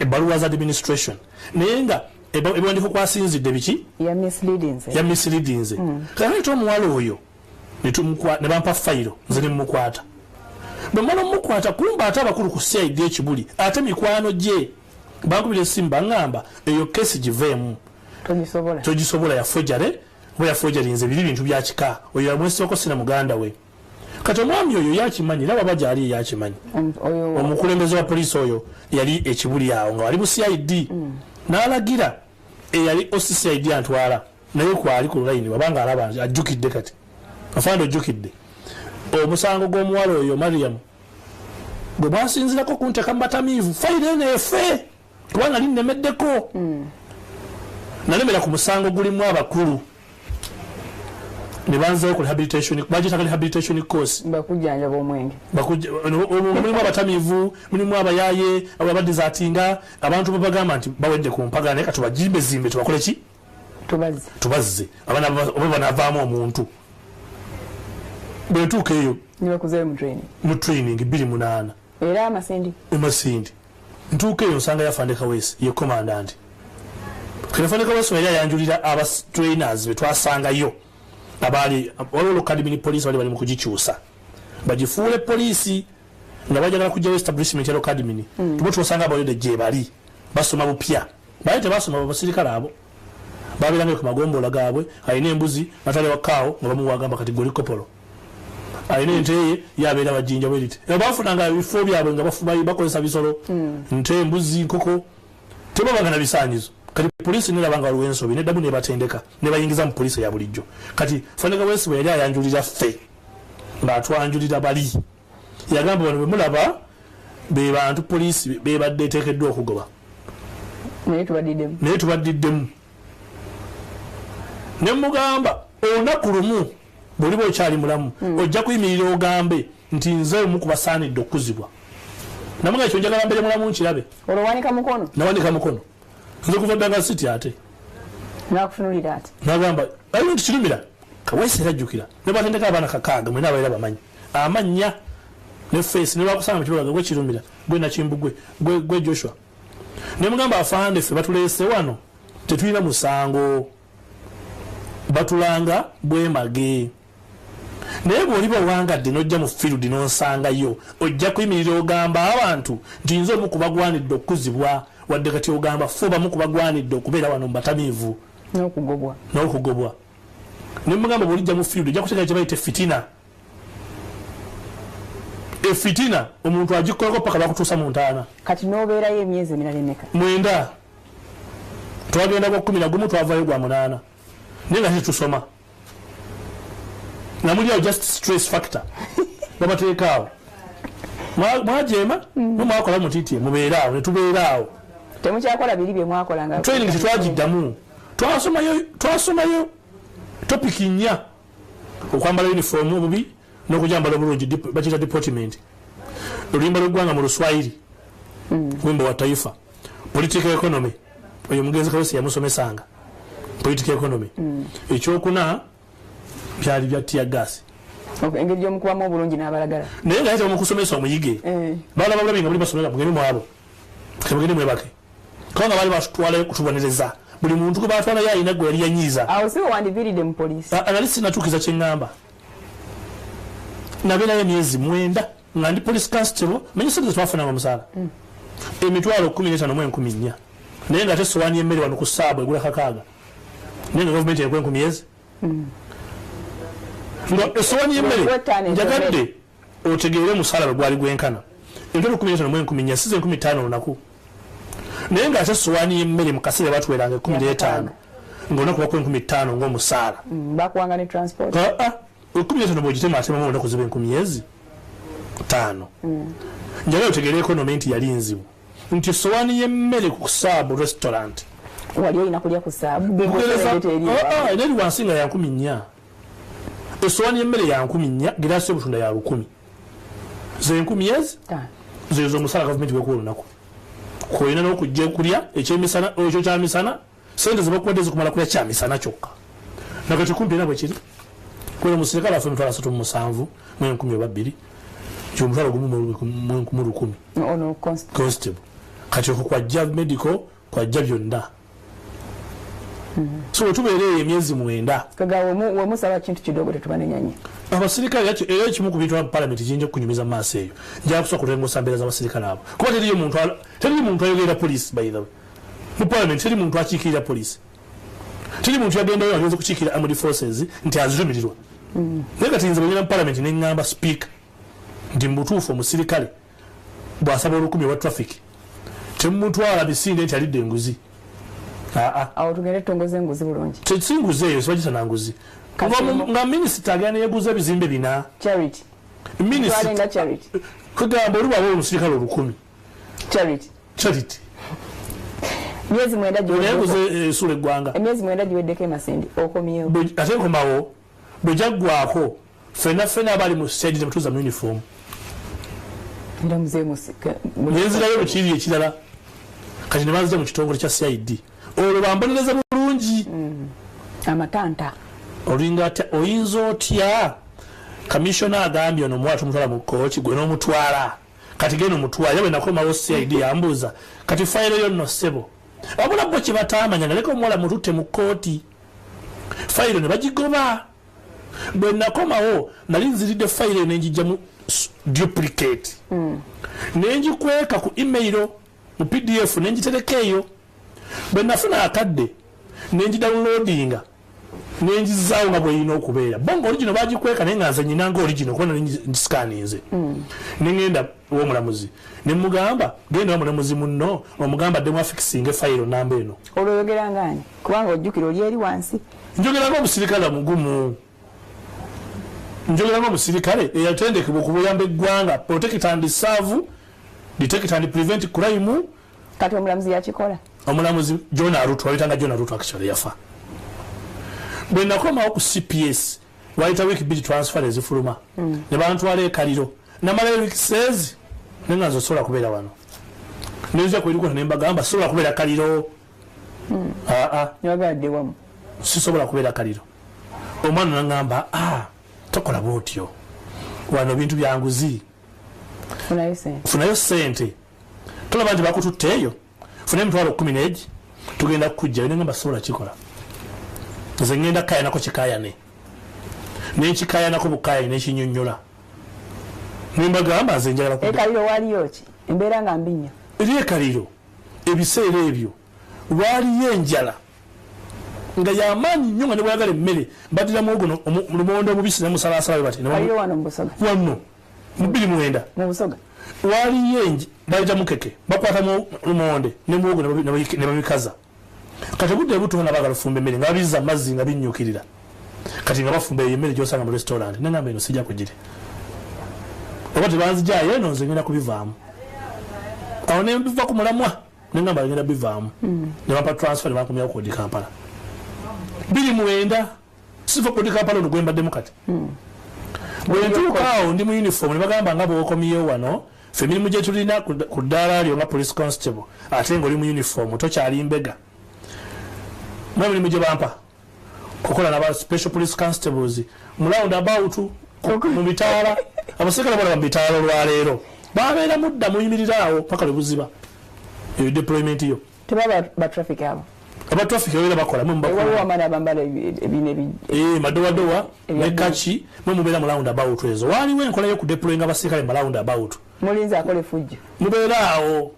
ebbaluwa za administration naye nga ebiwandiiko kwasinzidde biki ya misleadinze kale omuwala oyo ne bampa fayiro nze ne mmukwata bwe mmala mmukwata kumba ate abakulu ku CID ekibuli ate mikwano gye bankubira essimu baŋŋamba eyo kesi giveemu togisobola yafojale we yafojalinze biri bintu bya kika oyo yamwesoko sina muganda we kati omwami oyo yakimanyi naba bajali yakimanyi omukulembeze wa poliisi oyo yali ekibuli awo nga wali mu CID n'alagira eyali OCCID antwala naye kwali ku line wabanga alaba ajjukidde kati Afande ojjukidde omusango gw'omuwala oyo Mariam bwe basinzirako kunteka mbatamiivu fayiro eno efe kubanga linnemeddeko nalemera ku musango gulimu abakulu ne banzayo ku rehabilitation bagitaka rehabilitation course bakujjanjaba omwenge mulimu abatamiivu mulimu abayaye abadizaatinga abantu babagamba nti bawedde ku mpagana naye katubajimbe tubakole ki tubazze oba banavaamu omuntu bwentuuka eyo nibakuzeyo mu training 28 era amasindi ntuuka eyo nsanga Afande Kawesi ye commandant Afande Kawesi yali ayanjulira aba trainers betwasangayo abali olwo academy police bali mu kugikyusa bagifuule police nga bajagala kujja establishment ya academy tubo twasanga abalode gye bali basoma bupya bayite basoma abasirikale abo babiranga ku magombola gaabwe ayina embuzi natale wakaawo nga bamuwagamba kati goli kopolo ayina ente yabeera bajinja bwerite bafunanga ebifo byabwe nga bakozesa bisolo nte embuzi nkoko tebabanga bisanyizo kati police nerabanga waliwo ensobi neddamu nebatendeka nebayingiza mu police ya bulijjo kati Afande Kawesi bwe yali ayanjulira ffe ng'atwanjulira bali yagamba bano bwe mulaba be bantu police bebadde eteekeddwa okugoba naye tubaddiddemu ne mugamba olunaku lumu bw'oliba okyali mulamu ojja kuyimirira ogambe nti nze omu ku basaanidde okuzibwa namuga ekyo njagala mbere mulamu nkirabe nawanika mukono nze kuva ddanga siti ate nakufunulira ati nagamba ayo nti Kirumira Kawesi erajjukira ne batendeka abaana kakaaga mwena abaera bamanyi amanya ne face ne bakusanga mu kibuga gwe Kirumira gwe Nakimbugwe gwe Joshua ne mugamba Afande ffe batuleese wano tetulina musango batulanga bwemage naye bw'oliba owangadde n'ojja mu field n'onsangayo ojja kuyimirira ogamba abantu nti nze omu kubagwanidde okuzibwa wadde kati ogamba ffe bamu kubagwanidde okubeera wano mu batamiivu n'okugobwa ne mugamba bw'olijja mu field ojja kuteeka kye bayita efitina omuntu agikolako paka bakutuusa mu ntaana kati n'obeerayo emyezi emirala emeka 9 twagenda gwa 11 twavayo gwa 8 naye nga tetusoma namuliawo just stress factor babateekaawo mwajema nomwakola mutitye mubeeraawo netubeeraawo temukyakola biri bye mwakolanga training tetwagiddamu twasomayo topiki 4 okwambala uniform obubi n'okujambala obulungi bakiyita deportment oluyimba lw'eggwanga mu Luswayiri wimbo wa taifa political economy oyo mugenzi Kawesi yamusomesanga political economy ekyokuna byali bya tear gas engeri gy'omukubamu obulungi n'abalagala naye nga ate omukusomesa omuyige baala babulabi nga buli basomera mugende mwabo temugende mwebake kubanga baali batwalayo kutubonereza buli muntu gwe batwalayo alina gwe yali yanyiiza awo si wandiviiridde mu poliisi nali sinatuukiza kye ŋŋamba nabeerayo emyezi 9 nga ndi police constable manyi sente zetwafunanga omusaala emitwalo 15,400 naye nga ate sowaani y'emmere wano ku ssaabu egula kakaaga naye nga gavumenti ekwe 10,000 nga esowaani y'emmere njagadde otegeere musaala bwe gwali gwenkana emitwalo 15,400 size 15,000 olunaku naye nga ate sowaani y'emmere mu kaseera batweranga 15 ng'olunaku bakwa 15,000 ng'omusaala bakuwanga ne transport 15 bw'ogitema atemamu olunaku ziba 5,000 njagala otegeere ekonomi nti yali nzibu nti sowaani y'emmere ku ssaabu restaurant wali olina kulya ku ssaabu eri wansi nga ya 14 esowaani y'emmere ya 14 giraasi y'obutunda ya 10 ze 10,000 zezo omusaala gavumenti wekuwa olunaku kwolina n'okujja okulya ekyemisana ekyo kyamisana sente zebakubadde zikumala kulya kyamisana kyokka nakati kumpi era bwe kiri kwera musirikale affe emitwalo 37 mu 12 kyomutwalo gumu mu 10 ono constable kati okwo kwajja medical kwajja byonna so tubeereye emyezi 9 wemusaba kintu kidogo tetubanenyanye abasirikale era ekimu ku bintu parliament kijja kunyumiza maaso eyo njala kusobola kutengosa mbeera z'abasirikale abo kuba teriyo muntu ayogerera police by the way mu parliament teri muntu akiikirira police teri muntu yagendayo agenza kukiikirira armed forces nti azirumirirwa naye kati nze bwenyera mu parliament ne ngamba speaker nti mubutuufu omusirikale bw'asaba olukumi wa traffic temumutwala bisinde nti alidde enguzi awo tugende tutongoze enguzi bulungi si nguzi eyo sibagisa na nguzi nga minisita agenda yeguza ebizimbe bina charity minisita charity kugamba olubawo omusirikale 10 charity myezi 9 yeguze esula eggwanga emyezi 9 giweddeko emasindi okomyewo ate nkomawo bwe jaggwako fena abali mu stage ne batuuza mu uniform nenzirayo bukiri ekirala kati ne banzija mu kitongole kya CID olwo bambonereza bulungi amatanta olinga oyinza otya kamishona agambye ono mwatu mutwala mu kooki gwe n'omutwala kati geno mutwala yawe nakomawo CID yambuuza kati fayiro yo nno ssebo wabula bo kye bataamanya nga leka omuwala mututte mu kooti fayiro ne bagigoba bwe nakomawo nali nziridde fayiro ne njijja mu duplicate ne njikweka ku email mu PDF ne njitereka eyo bwe nafuna akadde ne njidownloadinga ne njizaawo nga bweyina okubeera bongo original bagikweka naye nga nze nyinanga original kubona ngisikaninze ne ngenda w'omulamuzi ne mugamba genda w'omulamuzi munno omugamba ddemu afikisinga fayiro namba eno olwoyogera ngani kubanga ojjukira oli eri wansi njogeranga omusirikale mugumu njogeranga omusirikale eyatendekebwa okubuyamba eggwanga protect and serve detect and prevent crime kati omulamuzi yakikola omulamuzi John Aruto wayitanga John Aruto akisole yafa bwe nakomawo ku CPS wayita week bid transfer ezifuluma ne bantwala ekaliro namala week says nenga zosola kubeera wano neza kwiriko ne mbagamba sola kubeera kaliro yagadde wamu sisobola kubeera kaliro omwana nangamba tokola botyo wano bintu byanguzi funayo sente tulaba nti bakututteeyo funa emitwalo 10 tugenda kujja nengamba sobola kikola nze ngenda kayanako kikayane nekikayanako bukayane nekinyonnyola nembagamba nze njagala ekaliro waliyo ki embeera nga mbi nnyo eri ekaliro ebiseera ebyo waliyo enjala nga yamaanyi nnyo nga ne bwayagala emmere badira muogono lumonde omubisi nemusalasala bwe bati wano wano mu 29 mu busoga waliyo enji bayita mukeke bakwata mu lumonde ne muogono ne babikaza kati budde butuwa nga bagala fumba emmere nga babizza amazzi nga binnyukirira kati nga bafumba eyo emmere gyosanga mu restaurant nengamba eno sijja kugire oba tebanzijayo eno nze ngenda kubivaamu awo nembiva ku mulamwa nengamba ngenda bivaamu ne bampa transfer ne bankomyawo kodi Kampala 29 sifa kodi Kampala ono gwembaddemu kati bwe ntuuka awo ndi mu uniform ne bagamba nga bwokomyewo wano ffe emirimu gye tulina ku ddaala lyo nga police constable ate ng'oli mu uniform tokyali mbega mwemirimu gye bampa kukola naba special police constables mu round about mu bitaala abasirikale balaba mu bitaala olwaleero babeera mudda muyimirirawo paka lwe buziba eyo deployment yo tebaba batraffic abo abatraffic era bakola madowadowa ne kachi mwe mubeera mu round about ezo waliwo enkola yo kudeployinga abasirikale mu round about mulinzi akole fujjo mubeera awo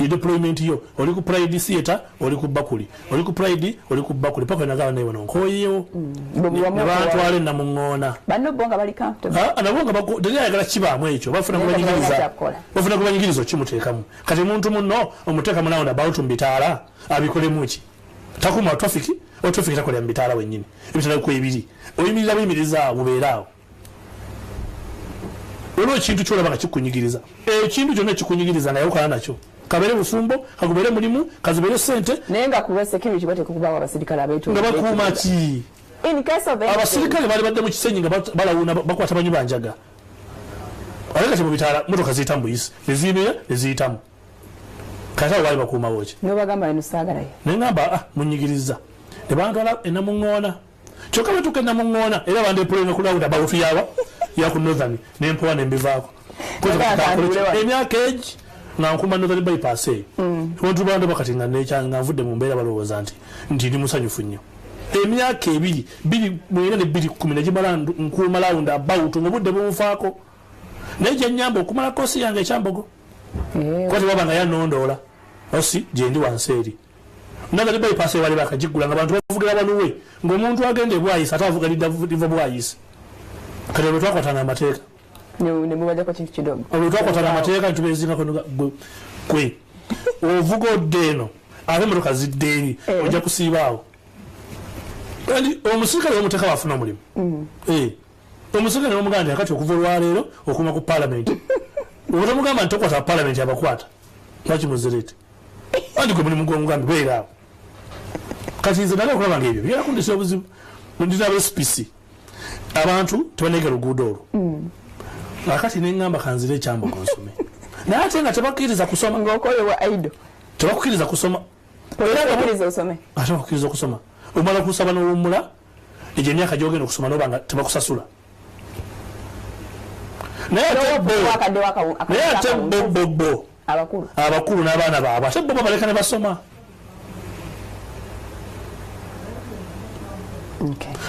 deployment yo oli ku pride theater oli ku bakuli oli ku pride oli ku bakuli paka nagaba nayo nkoyeyo nebantwale namungona banno bonga bali comfortable anabonga bako teyagala kibaamu ekyo bafuna kubanyigiriza kimuteekamu kati muntu munno omuteeka mu round about mbitaala abikolemu ki takuma traffic takolera mbitaala wennyini ebitala ku ebiri oyimirira buyimiriza mubeeraawo olwo ekintu kyolaba nga kikunyigiriza ekintu kyonna kikunyigiriza naye okala nakyo kabere bufumbo kakubere mulimu kazibere sente naye nga kuba security batekukubawo abasirikale abeetu nga bakuuma ki abasirikale bali badde mu kisenyi nga balawuna bakwata banyu banjaga ale kati mu bitaala motoka ziyitamu buyisi neziimira neziyitamu kati awo bali bakuumawo ki nobagamba eno saagalayo nengamba munyigiriza ne bantwala enamuŋŋoona kyokka batuuka enamuŋŋoona era bandeployinga ku lawunda bawutu yawa yaku northern nempowa nembivaako emyaka egi nga nkumba northern bypass eyo abantu bando bakati nga nekyanga nvudde mu mbeera balowooza nti ndi musanyufu nnyo emyaka 2010 negimala nkuuma lawunda about ngobudde bumufaako naye gyenyamba okumala kosi yange ekyambogo kwati waba nga yanondoola osi gyendi wansi eri northern bypass eyo bali bakagigula nga abantu bavugira baluwe ng'omuntu agenda ebwayisa ate avuga liva bwayisa kati olwo twakwatana amateeka olwo twakwatana amateeka ntubezingako kwe ovuga odde eno ate emotoka zidde eri ojja kusiibaawo omusirikale w'omuteeka wafuna omulimu omusirikale n'omuganda kati okuva olwaleero okuma ku paalamenti obutamugamba nti tokwata paalamenti abakwata lwaki muzirete andi gwe mulimu gw'omugambi beeraawo kati nze nali okulaba ngaebyo byakundisa obuzibu ndinaba spc abantu tebanega luguudo olwo akati neŋŋamba kanzire ekyambogo nsome naye ate nga tebakkiriza kusoma ng'okolebwa aido tebakukkiriza kusoma ate bakukkiriza okusoma omala kusaba n'owummula egyo emyaka gyogenda okusoma noba nga tebakusasula naye ate bo abakulu n'abaana baabwe ate bo babaleka ne basoma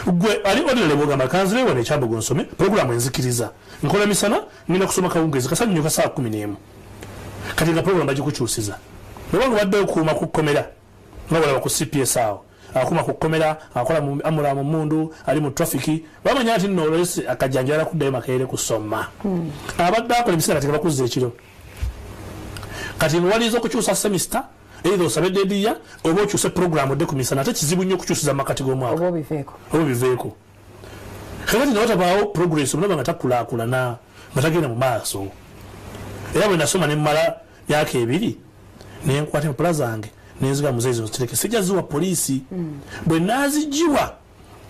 gwe ali odinale bwogamba kanzirewo nekyambogo nsome puroguramu enzikiriza nkola misana ngenda kusoma kawungeezi kasatu nnyo kasaa 11 kati nga puroguramu bagikukyusiza nebanga badde okuuma ku kkomera nga balaba ku cps awo akuma ku kkomera akola amula mu mundu ali mu trafiki bamanya nti nno olwesi akajjanjala kuddayo makaire kusoma abadde akola ebiseera kati bakuzza ekiro kati ngwaliza okukyusa semester either osabe dediya oba okyuse programu odde ku misana ate kizibu nnyo okukyusiza makati g'omwaka oba biveeko kakati nawe tabaawo progress omulaba nga takulaakulana nga tagenda mu maaso era bwe nasoma ne mmala myaka 2 nenkwata empula zange nenziga muzeezi nzitereke sijja ziwa poliisi bwe naazigiwa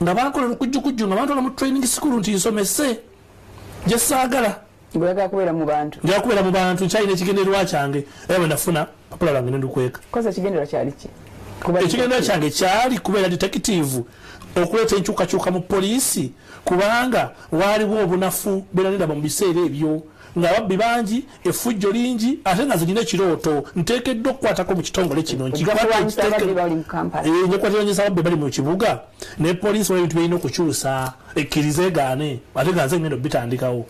nga bakolera okujjukujju nga bantwala mu training school nti nsomese gye saagala njagala kubeera mu bantu nkyalina ekigendererwa kyange era bwe nafuna papula lwange nendukweka ekigendererwa kyange kyali kubeera detective okuleeta enkyukakyuka mu poliisi kubanga waaliwo obunafu benanendaba mu biseera ebyo ng'ababbi bangi effujjo lingi ate nga zirina ekirooto nteekeddwa okukwatako mu kitongole kino njekwatiraanyisa ababbi bali mu kibuga ne poliisi wali ebintu birina okukyusa ekkiriza egaane ate nga nze ngenda obitandikawo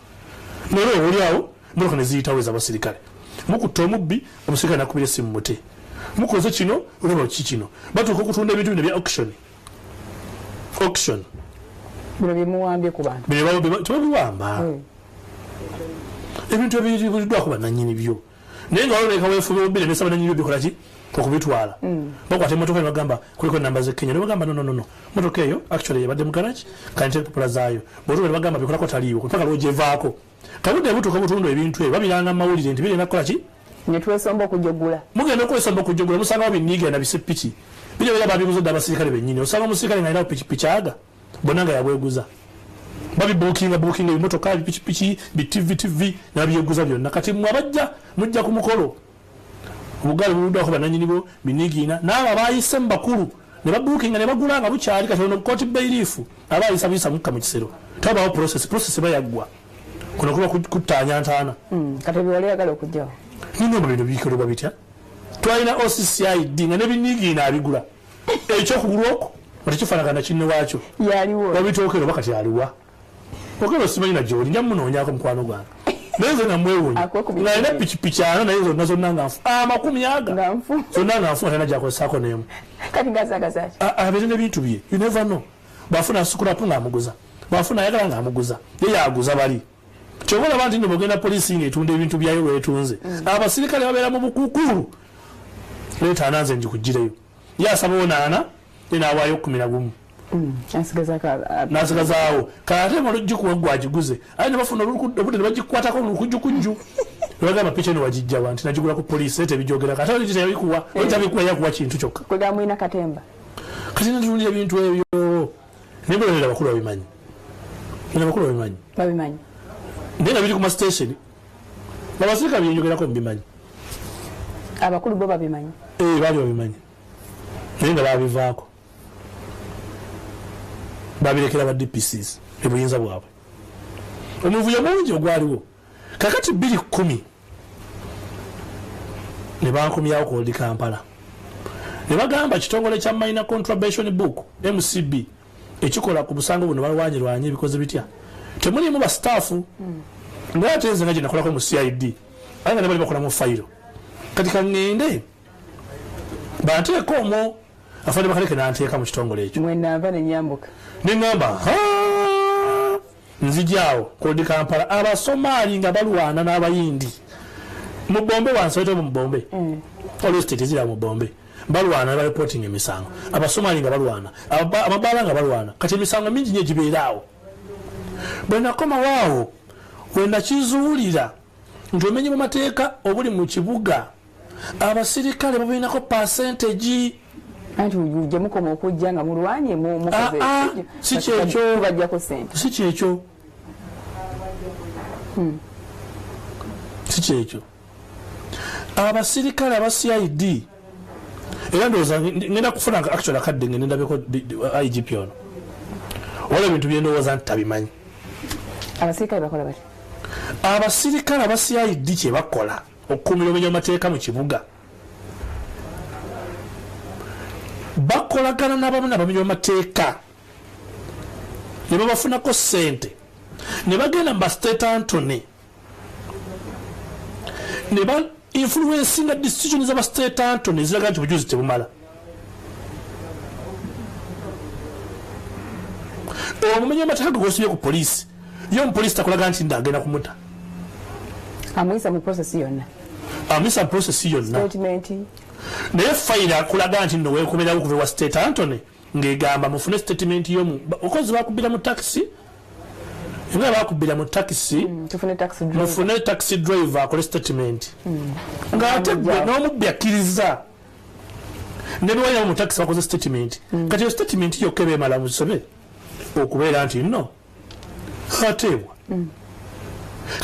naye oliawo motoka ne ziyitawo ez'abasirikale mukutta omubbi omusirikale nakubira essimu mute mukoze kino olaba ki kino batuuka okutunda ebintu bino bya auction bino byemuwambye ku bantu tebabiwamba ebintu ebiriddwako bannannyini byo naye nga waloleka weefube obiremesa bannannyini byo bikolaki okubitwala bakwata emotoka nebagamba kuliko enamba z'ekenya nebagamba nonono motoka eyo actually ebadde mu garage kanite popula zaayo bwotuba nebagamba bikolako taliiwo mpaka lwojevaako kabudde butuuka butundu ebintu ebyo babiranga mu mawulire nti birina kukola ki netwesomba okujogula mugenda okwesomba okujogula musangawo binniiga na bisepiki bijja bera babiguzadde abasirikale bennyini osanga omusirikale nga alinawo pikipiki aga bonna nga yabweguza babibuukinga ebimotoka bipikipiki bitivitivi nabyeguza byonna kati mwabajja mujja ku mukolo obugaali buluddwako bannannyinibo binigiina naabo abayise mu bakulu ne babuukinga ne bagula nga bukyali kati ono kooti bayiriifu abayisa buyisa mukka mu kisero tabawo process bayaggwa kuno kuba kuttaanya ntaana kati biwali yagala okujjawo nino bino bikolebwa bitya twalina OCCID nga ne binigiina abigula ekyokugulu okwo otekifaanagana kinne waakyo babitookero bakati aliwa okero simanyi na gyoli nja munoonyako mukwano gwange naye nze nga mwewunya ng'alina pikipiki ana naye zonna nga nfu 10 zonna nga nfu nga talina gyakozesaako n'emu abeere n'ebintu bye you never know bw'afuna sukulapu ng'amuguza bw'afuna ayagala ng'amuguza ye yaguza bali kyova olaba nti nno bwogenda poliisi ng'etunda ebintu byayo lwetunze abasirikale babeera mu bukuukulu leeta ana nze njikugireyo ye asabawo 8 ye naawaayo 11 nasigazaawo kate malojjikuwa gwagiguze aye nebafuna obudde nebagikwatako olukujjukujju nebagamba picha eno wagijjawa nti nagigula ku poliisi tebijogera kate oliteyabikuwa olitabikuwa yakuwa kintu kyokka kwegamwina katemba kati natulundia ebintu ebyo nembeerera abakulu babimanyi babimanyi naye nga biri ku mastation abasirikale byenjogerako mubimanyi abakulu bo babimanyi baali babimanyi naye nga babivaako babirekera ba DPCs ebuyinza bwabwe omuvuyo mungi ogwaliwo kakati 2010 ne bankomyawo ku Old Kampala ne bagamba kitongole kya minor contravention book MCB ekikola ku busango buno balwanyirwanye ebikoze bitya temulimu ba staff nga ate nze nga gye nakolako mu CID anga ne bali bakola mu fayiro kati kangende banteeko omwo Afande bakaleke nanteeka mu kitongole ekyo mwenava ne nyambuka ne ngamba nzijaawo ku Old Kampala Abasomali nga balwana n'Abayindi mu Bombe wansoyete mu Bombe olwo state zira mu Bombe balwana ba reporting emisango Abasomali nga balwana amabala nga balwana kati emisango mingi nye gibeeraawo bwe nakoma waawo we nakizuulira nti omenye mu mateeka obuli mu kibuga abasirikale babirinako percentage anti ujja mukoma okujja nga mulwanye mukoze si kyekyo bajjako sente si kyekyo si kyekyo abasirikale aba CID era ndowooza ngenda kufuna actual akadde ngende ndabeko IGP ono wala ebintu byendowooza nti tabimanyi abasirikale bakola bati abasirikale aba CID kye bakola okukumira obumenyi bw'amateeka mu kibuga bakolagana n'abamu n'abamenyi b'amateeka ne babafunako ssente ne bagenda mu bastate Antony ne ba influencinga decision z'abastate Antony ziraga nti bujuzi tebumala omumenyi w'amateeka gosibye ku poliisi yo omupoliisi takolaga nti ndagenda kumuta amuyisa mu process yonna amuyisa mu process yonna statement naye fayira kulaga nti nno weekomerawo okuva wa state Antony ng'egamba mufune statement y'omu okozi bakubira mu taxi nga bakubira mu taxi mufune taxi driver akole statement ng'ate gwe n'omubbi akkiriza ne bwalirawo mu taxi bakoze statement kati yo statement yokka beemala musobe okubeera nti nno ateebwa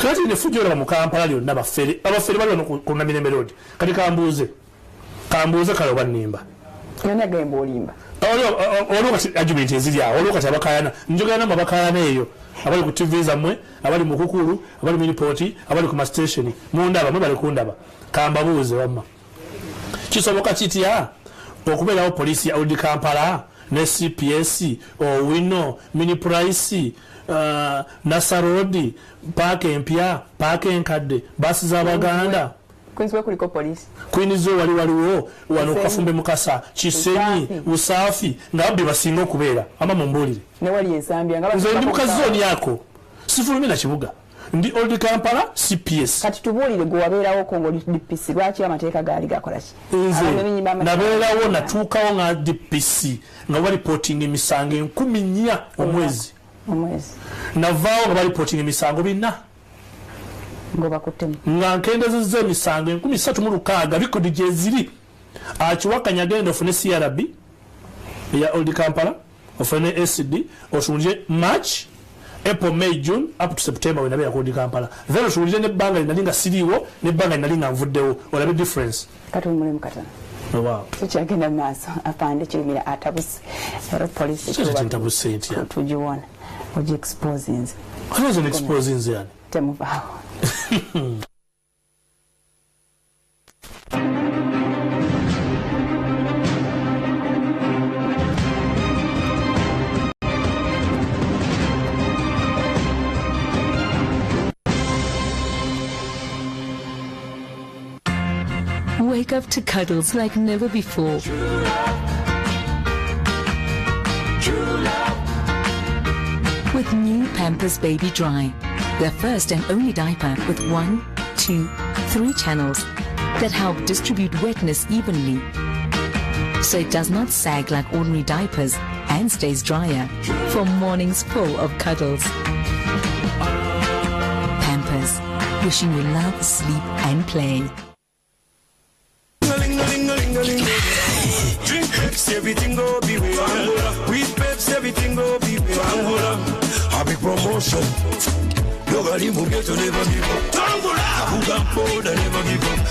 kati ne fujjoolaba mu Kampala lyonna abafere bali wano ku Namirembe Road kati kambuuze kale oba nnimba yonna gemba olimba olwo kati argument eziri awo olwo kati abakayana njogera namu abakayana eyo abali ku TV zammwe abali mu Kukulu abali mu report abali ku mastation mundaba mwe bali kundaba kambabuuze wamma kisoboka kitya okubeerawo poliisi ya Old Kampala ne CPS Owino Mini Price Nasarodi paaka empya paaka enkadde basi z'Abaganda Queensway kuliko poliisi Queensway waliwo wano Kafumbe Mukasa Kisenyi Usaafi nga abbi basinga okubeera ama mumbulire ne wali ensambya nga nze ndi mukazi zoni yako sifulumi na kibuga ndi Old Kampala CPS kati tubuulire gwe wabeerawo Kongo DPC lwaki amateeka gaali gakola ki nze nabeerawo natuukawo nga DPC nga balipoting emisango 10 omwezi navaawo nga balipoting emisango 4 nga nkendezezza emisango 13,600 bikodi gye ziri akiwakanya agenda ofune CRB eya Old Kampala ofune SD otunulire March April May June up to September we nabeera ku Old Kampala then otunulire n'ebbanga linali nga siriiwo n'ebbanga linali nga nvuddewo olabe difference kati mulimu katana wow tukyagenda mu maaso Afande Kirumira atabuse poliisi ntabuse ntya tugiwona ogi exposing how's an exposing yani temuvaawo Wake up to cuddles like never before. With new Pampers Baby Dry, their first and only diaper with 1, 2, 3 channels that help distribute wetness evenly, so it does not sag like ordinary diapers and stays drier for mornings full of cuddles. Pampers, wishing you love, sleep and play. Drink Pepsi, everything go be well. With Pepsi, everything go be well. A big promotion. Nobody move you to never give up. Twangula. Who got bold never give up.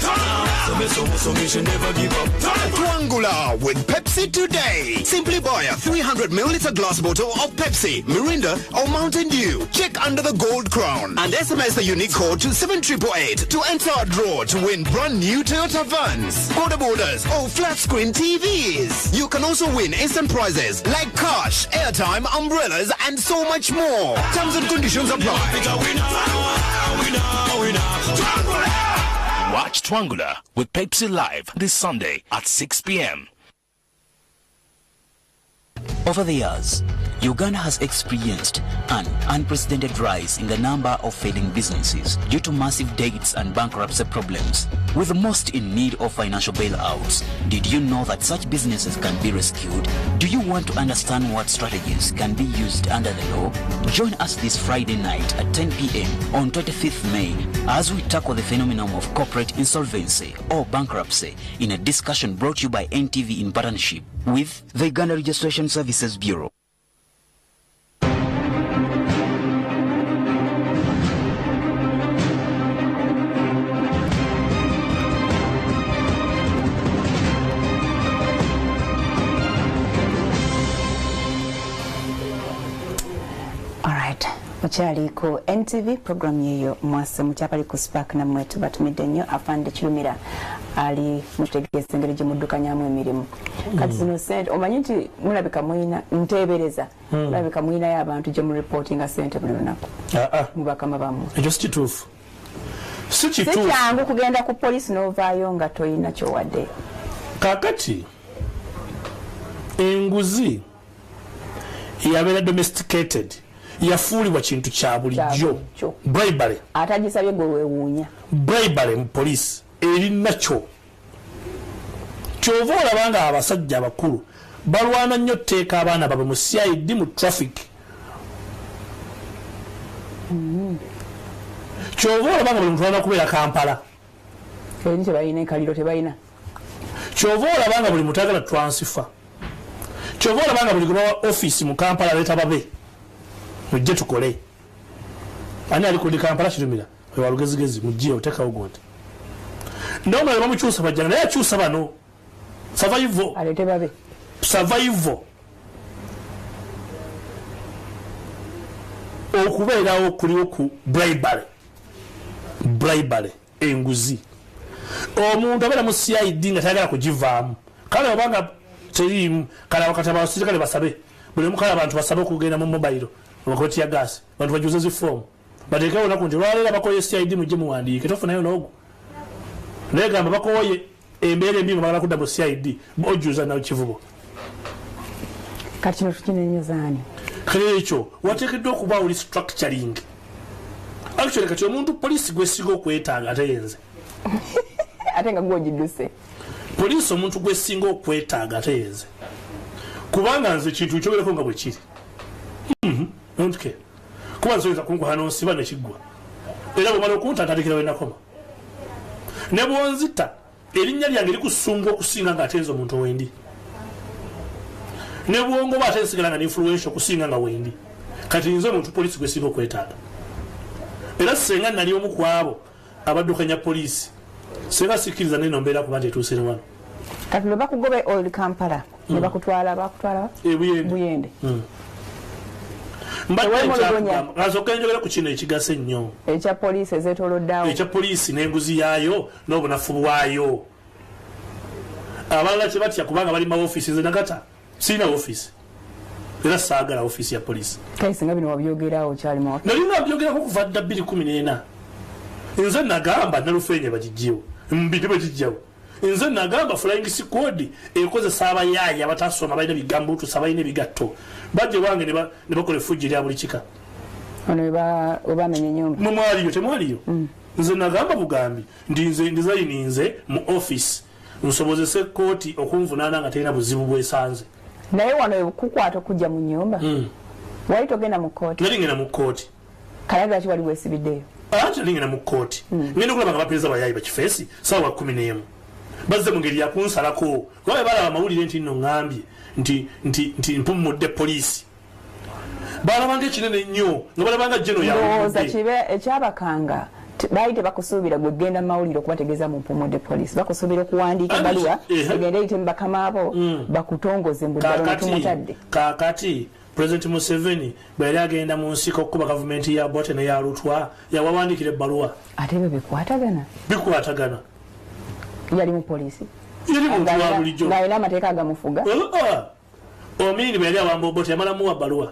So never give up. Twangula with Pepsi today. Simply buy a 300 milliliter glass bottle of Pepsi, Mirinda, or Mountain Dew. Check under the gold crown and SMS the unique code to 7888 to enter a draw to win brand new Toyota vans, quarter borders, or flat screen TVs. You can also win instant prizes like cash, airtime, umbrellas, and so much more. Terms and conditions apply. Watch Twangula with Pepsi live this Sunday at 6 p.m. Over the years, Uganda has experienced an unprecedented rise in the number of failing businesses due to massive debts and bankruptcy problems, with most in need of financial bailouts. Did you know that such businesses can be rescued? Do you want to understand what strategies can be used under the law? Join us this Friday night at 10 p.m. on 25th May as we tackle the phenomenon of corporate insolvency or bankruptcy in a discussion brought to you by NTV in partnership with the Uganda Registration Services Bureau. Muchaliko NTV program yeyo Mwasuze mukyapali ku Spark na mwetu batumidde nnyo Afande Kirumira ali mutegese engeri gye muddukanyamu emirimu kati zino sente omanyi nti mulabika muyina nteebereza mulabika muyina y'abantu gye mu reportinga sente buli lunaku mubakama bamu ekyo si kituufu si kyangu kugenda ku poliisi n'ovaayo nga toyina kyowadde kakati enguzi yabeera domesticated yafuulibwa kintu kya bulijjo bribery atagisabye gwe weewuunya bribery mu poliisi erina kyo kyova olabanga abasajja abakulu balwana nnyo tteeka abaana babe mu CID mu traffic kyova olabanga buli muntu alina kubeera Kampala eri tebalina enkaliro tebalina kyova olabanga buli muntu agala transfer kyova olabanga buli gwe office mu Kampala aleeta babe mujje tukole ani ali ku Kampala Kirumira wa lugezigezi mujje otekawo gonte ndoma bamukyusa bajjana naye akyusa bano survival alete babe survival okubeerawo kuliwo ku bribery enguzi omuntu abeera mu CID nga tayagala kugivaamu kale obanga teriimu kale wakati abasirikale basabe buli mukala abantu basabe okugenda mu mobile wakoti ya gas bantu bajuze zi form batekewo naku nti lwaleera bakoye CID mujje muwandiike tofunayo n'ogwo negamba bakoye embeera embi bagala kudda mu CID ojuza nawe kivubo kati kino tukinenyezani ekyo wateekeddwa okubaawo restructuring actually kati omuntu poliisi gwesinga okwetaaga ateyenze ate nga gwogidduse poliisi omuntu gwesinga okwetaaga ateyenze kubanga nze kintu kyogereko nga bwe kiri kuba nsoyinza kunkuha n'onsiba nekiggwa era bwemala okuntatandikira wenakoma ne bwonzita erinnya lyange likusunga okusinga ng'atenza omuntu wendi ne bwongoba ate nsigala nga ninfluential okusinga nga wendi kati nze omuntu poliisi gwesinga okwetaaga era senga nali omu ku abo abaddukanya poliisi senga sikkiriza neno mbeera kuba nti etuusire wano kati lwe bakugobe oli Kampala ne bakutwala Buyende Asoka njogera ku kino ekigasa ennyo ekya poliisi ezeetooloddeawo ekya poliisi n'enguzi yaayo n'obunafu bwayo abalala tebatya kubanga bali mu ofiisi nze nagata sirina ofiisi era saagala ofiisi ya poliisi kale singa bino wabyogerawo kyalimu nalina wabyogerako kuva dda 2014 nze nagamba nalufeenye bagijjewo mbite bagijjawo nze nagamba flying squad ekozesa abayaaya abatasoma balina bigambo utusa balina ebigatto bajje wange ne bakola efujji lya buli kika obamenye nyumba mwaliyo temwaliyo nze nagamba bugambi ndizayininze mu office nsobozese kooti okunvunaana nga terina buzibu bwesanze naye wano kukwata okujja mu nyumba wali togenda mu kooti nali ngenda mu kooti kalaga ki wali weesibiddeyo ate nali ngenda mu kooti ngenda okulaba nga bapereza bayaayi bakifeesi saawa 11 bazze mu ngeri yakunsalako lwabe balaba amawulire nti nno ŋŋambye nti mpumudde poliisi balabanga ekinene nnyo nga balabanga jeno ndowooza kibe ekyabakanga baali tebakusuubira gwe genda mu mawulire okubategeeza mu mpumo de police bakusuubira okuwandiika baluwa egenda eyite mu bakama abo bakutongoze mbuddala tumutadde kaakati President Museveni bwe yali agenda mu nsiko okukuba gavumenti ya Bote ne ya Lutwa yawawandikira ebbaluwa ate ebyo bikwatagana yali mu poliisi yali muntu wa bulijjo ng'alina amateeka agamufuga omini bwe yali awamba Bote yamala muwa bbaluwa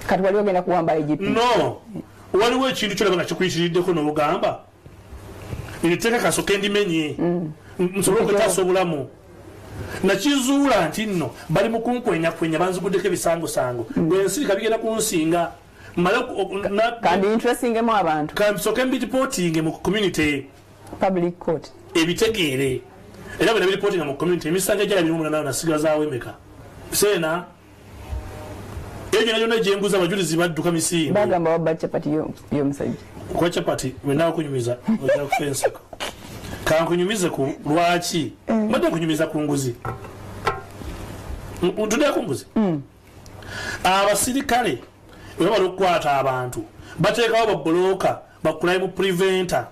kati wali ogenda kuwamba IGP no waliwo ekintu kyolaba nga kikuyitiriddeko n'olugamba enteeka kasooka endimenye nsobole okwetaasa obulamu nakizuula nti nno bali mu kunkwenyakwenya banziguddeko ebisangosango bwensirika bigenda kunsinga kandi interestingemu abantu kansooke mbiripootinge mu community public court ebitegeere era bwe nabiripootinga mu community emisango egyala 18 nasigazaawo emeka seena egyo nayo gyembuza abajulizi badduka misimbi bagamba wabba chapati y'omusajja kwa chapati wenaawo kunyumiza ojja kufensako kankunyumize ku lwaki mbadde nkunyumiza ku nguzi ntudde ku nguzi abasirikale bwe bamala okukwata abantu bateekawo babbulooka bacrime preventer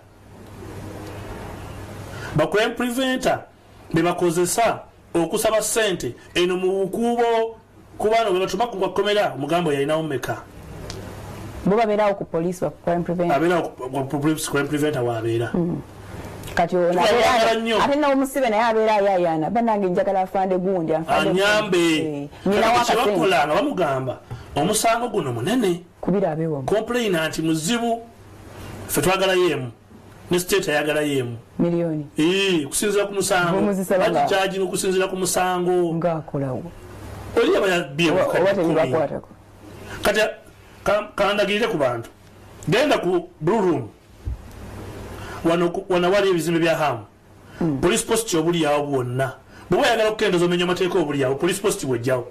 be bakozesa okusaba ssente eno mu bukuubo ku baana bwe batuma kubakomera omugambo yalinawo meka bo babeerawo ku police wa crime preventer abeerawo ku police crime preventer waabeera kati ate nawo musibe naye abeera ayayana banange njagala afande gundi anyambe kyebakola nga bamugamba omusango guno munene kubira abeewamu complainant muzibu ffe twagalayo emu ne state ayagalayo emu miliyoni kusinzira ku musango bakicaji n'okusinzira ku musango ngaakolawo oli abayabyeoba kati kandagirire ku bantu genda ku blue room wano wali ebizimbe bya hamu police post obuli yawo bwonna bwe bayagala okukendeeza omenya amateeka obuli yawo police post bwejjawo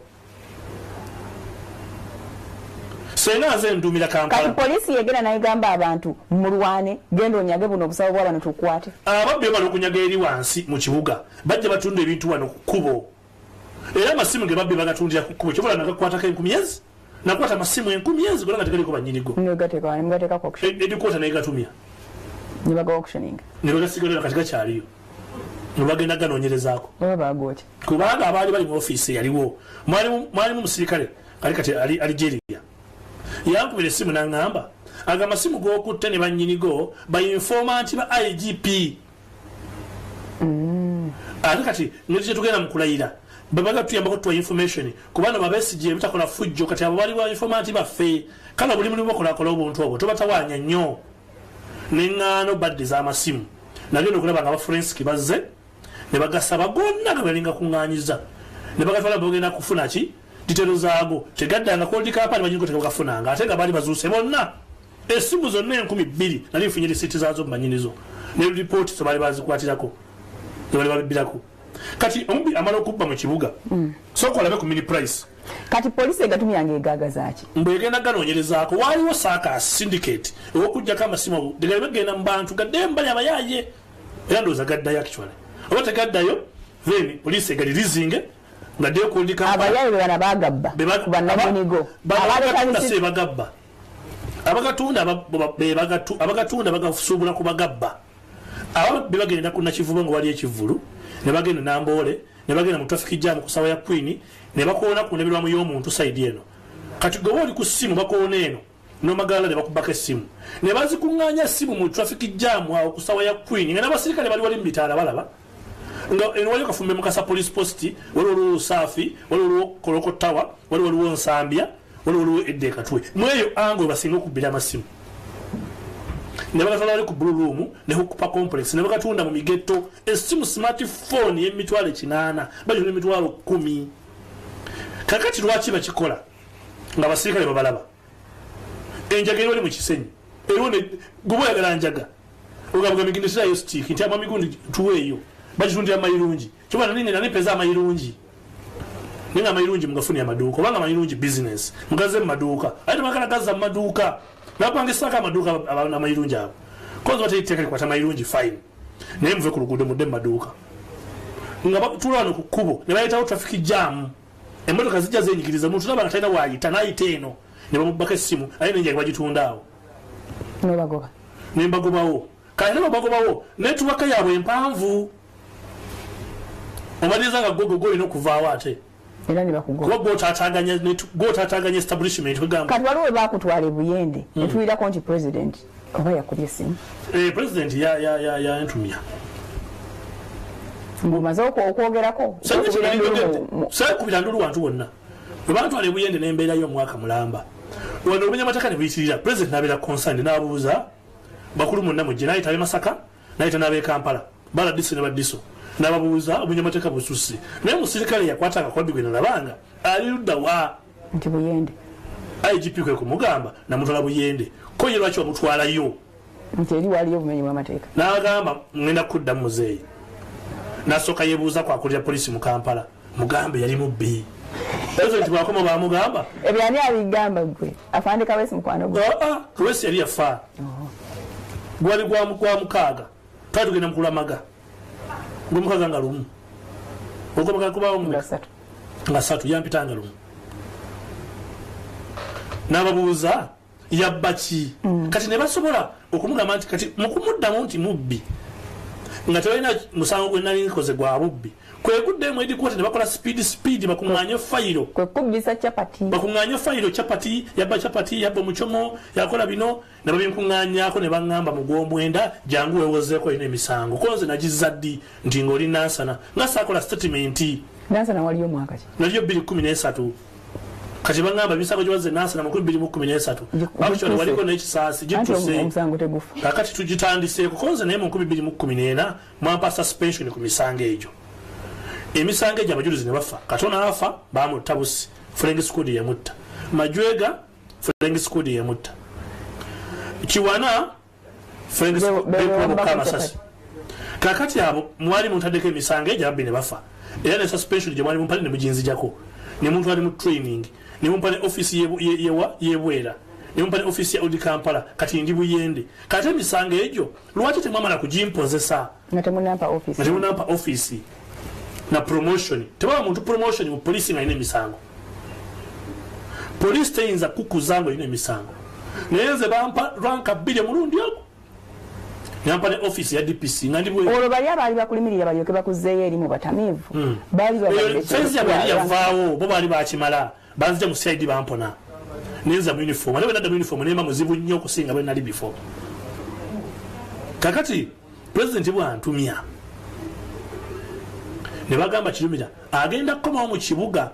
senga nze ndumira Kampala kati poliisi yegenda nayigamba abantu mulwane genda onyage buno obusabo bwa bano tukwate ababbi bali okunyaga eri wansi mu kibuga bajja batunda ebintu wano ku kkubo era amasimu ge babbi bagatundira ku kkubo kyobola nagakwatako 1000 nakwata amasimu 1000 gona gategaliko banyinigo ebikota naye gatumya nibaga auctioning nibagasigalira kati gakyaliyo nibagenda ganoonyerezaako babagooti kubanga abaali bali mu ofiisi yaliwo mwalimu musirikale kati ali Algeria yankubira essimu n'aŋŋamba aga amasimu g'okutte ne bannyinigo bainfomanti ba IGP ate kati netetugenda mu kulayira babagatuyambako tuwa information kubanga babesigi ebitakola fujjo kati abo bali ba informanti baffe kale buli mulimu bakolakola obuntu obwo tobatawaanya nnyo neŋŋaano badde z'amasimu nagenda okulaba nga abaforensic bazze ne bagasaba gonna nga balinga kuŋŋaanyiza ne bagatwala bagenda kufuna ki ditero zaago tegaddanga koldikapani banyingo tegakafunanga ate nga baali bazuuse bonna essimu zonna 2000 nali nfunye lisiti zaazo mu manyinizo ne ripooti zo baali bazikwatirako ne baali babibbirako kati omubbi amala okubba mu kibuga sooka olabe ku mini price kati poliisi egatumyanga egagazaaki mbwegenda ganoonyerezaako waaliwo saaka syndicate ewokujjako amasimu degali bagenda mu bantu gaddeyo mbali abayaaye era ndowooza gaddayo actually oba tegaddayo then poliisi egalirizinge ngaddeyo kuldika abayaaye bebana bagabba bannanyinigo bagabba abagatunda bagasuubula ku bagabba ababbi bagenda ku nakivubo nga wali ekivulu ne bagenda Namboole ne bagenda mu traffic jam ku sawa ya Queen ne bakoona ku nebirwamu y'omuntu side eno kati gwe oli ku ssimu bakoona eno n'omagala ne bakubaka essimu ne bazikuŋŋaanya essimu mu traffic jam awo ku sawa ya Queen nga n'abasirikale bali mu bitaala balaba nga eno waliwo kafumbe mukasa police post waliwo Lusaafi waliwo Koloko Tower waliwo Nsambya waliwo Edde Katwe mweyo ango basinga okubbira amasimu ne bagatwala wali ku blue room ne hukupa complex ne bagatunda mu migetto essimu smartphone y'emitwalo 8 bajuna emitwalo 10 kakati lwaki bakikola nga basirikale babalaba enjaga eri wali mu kisenyi eriwo ne gubo yagala njaga ogabwa migindisira yo stick nti amamigundi tuweeyo bajitundira amayirungi kibana nini nanipeza amayirungi ninga amayirungi mugafuni amaduuka obanga amayirungi business mugaze mu maduuka ate bakala gaza mu maduuka napangisako amaduuka amayirungi abo kozi bateiteeka likwata amayirungi fine naye muve ku luguudo mudde mu maduuka nga batula wano ku kkubo ne bayitawo traffic jam emmotoka zijja zenyigiriza muntu naba talina waayita n'ayita eno ne bamubaka essimu aye nenjagi bagitundaawo nobagoba nembagobawo kale ne babagobawo netubaka yaabwe empanvu omaliriza nga gogo olina okuvaawo ate era ne bakugoba kuba gotataganya establishment kwegamba kati waliwo bakutwala ebuyende netulirako nti president oba yakubye essimu president yantumya omaze okwogerako sakubira ndulu wantu wonna webantwala ebuyende nembeerayo omwaka mulamba wano obunyamateeka ne buyitirira president nabeera concerned n'abuuza bakulu monna mujje nayita Masaka nayita n'ab'e Kampala baladiso ne badiso n'ababuuza obunyamateeka bususse naye omusirikale yakwata akakwabbi gwe nalabanga ali ludda wa nti buyende IGP kwe kumugamba namutwala buyende ko ye lwaki wamutwalayo nti eri waliyo obumenyi bw'amateeka n'agamba ngenda kudda mu muzeeyi n'asooka yeebuuza kwakulira poliisi mu Kampala mugambe yali mubbi president bwakoma bamugamba ebyo ani abigamba gwe Afande Kawesi mukwano gwe Kawesi yali yafa gwali gwa mukaaga twali tugenda mu kulamaga ng'omukaaga nga lumu ogobaga kubaawo nga ssatu yampitanga lumu n'ababuuza yabba ki kati ne basobola okumugamba nti kati mukumuddamu nti mubbi nga tebalina musango gwe nali nkoze gwa bubbi kweguddeemu edikooti ne bakola speed bakuŋŋaanye fayiro kwekubbisa capati bakuŋŋaanye fayiro capati yabba omucomo yakola bino ne babinkuŋŋaanyaako ne baŋŋamba mugwomwenda jangu weewozeeko olina emisango konze nagizza ddi nti ng'oli nansana nga saakola statement nansana waliyo mwaka ki naliyo 2013 kati baŋŋamba emisango gye nansana mu 2013 actually waliko n'ekisaasi gituse kakati tugitandiseeko konze naye mu 2014 mwampa suspension ku misango egyo emisango egyo abajulizi ne bafa katona afa bamutta busi Frank Skudi yamutta Majwega Frank Skudi yamutta Kiwana Frank Skudi kakati abo mwali muntadeko emisango egyo abbi ne bafa era ne suspension gye mwali mumpale ne mujinzijako ne muntu ali mu training ne mumpale office yebwera ne mumpale office ya Odi Kampala kati ndi buyende kati emisango egyo lwaki temwamala kugimpozesa natemunampa office na promotion tebaba muntu promotion mu police nga ine misango police teyinza kukuzango ine misango neze bampa ranka bile mulundi yako nyampa ne office ya DPC ngandi bwe olo bali abali bakulimirira bali yoke bakuzeyo eri mu batamivu bali bali yavaawo bo bali bakimala banzija mu CID bampona neza mu uniform ale benda mu uniform nema muzibu nnyo okusinga bwe nali before kakati president bwa antumia ne bagamba Kirumira agenda komawo mu kibuga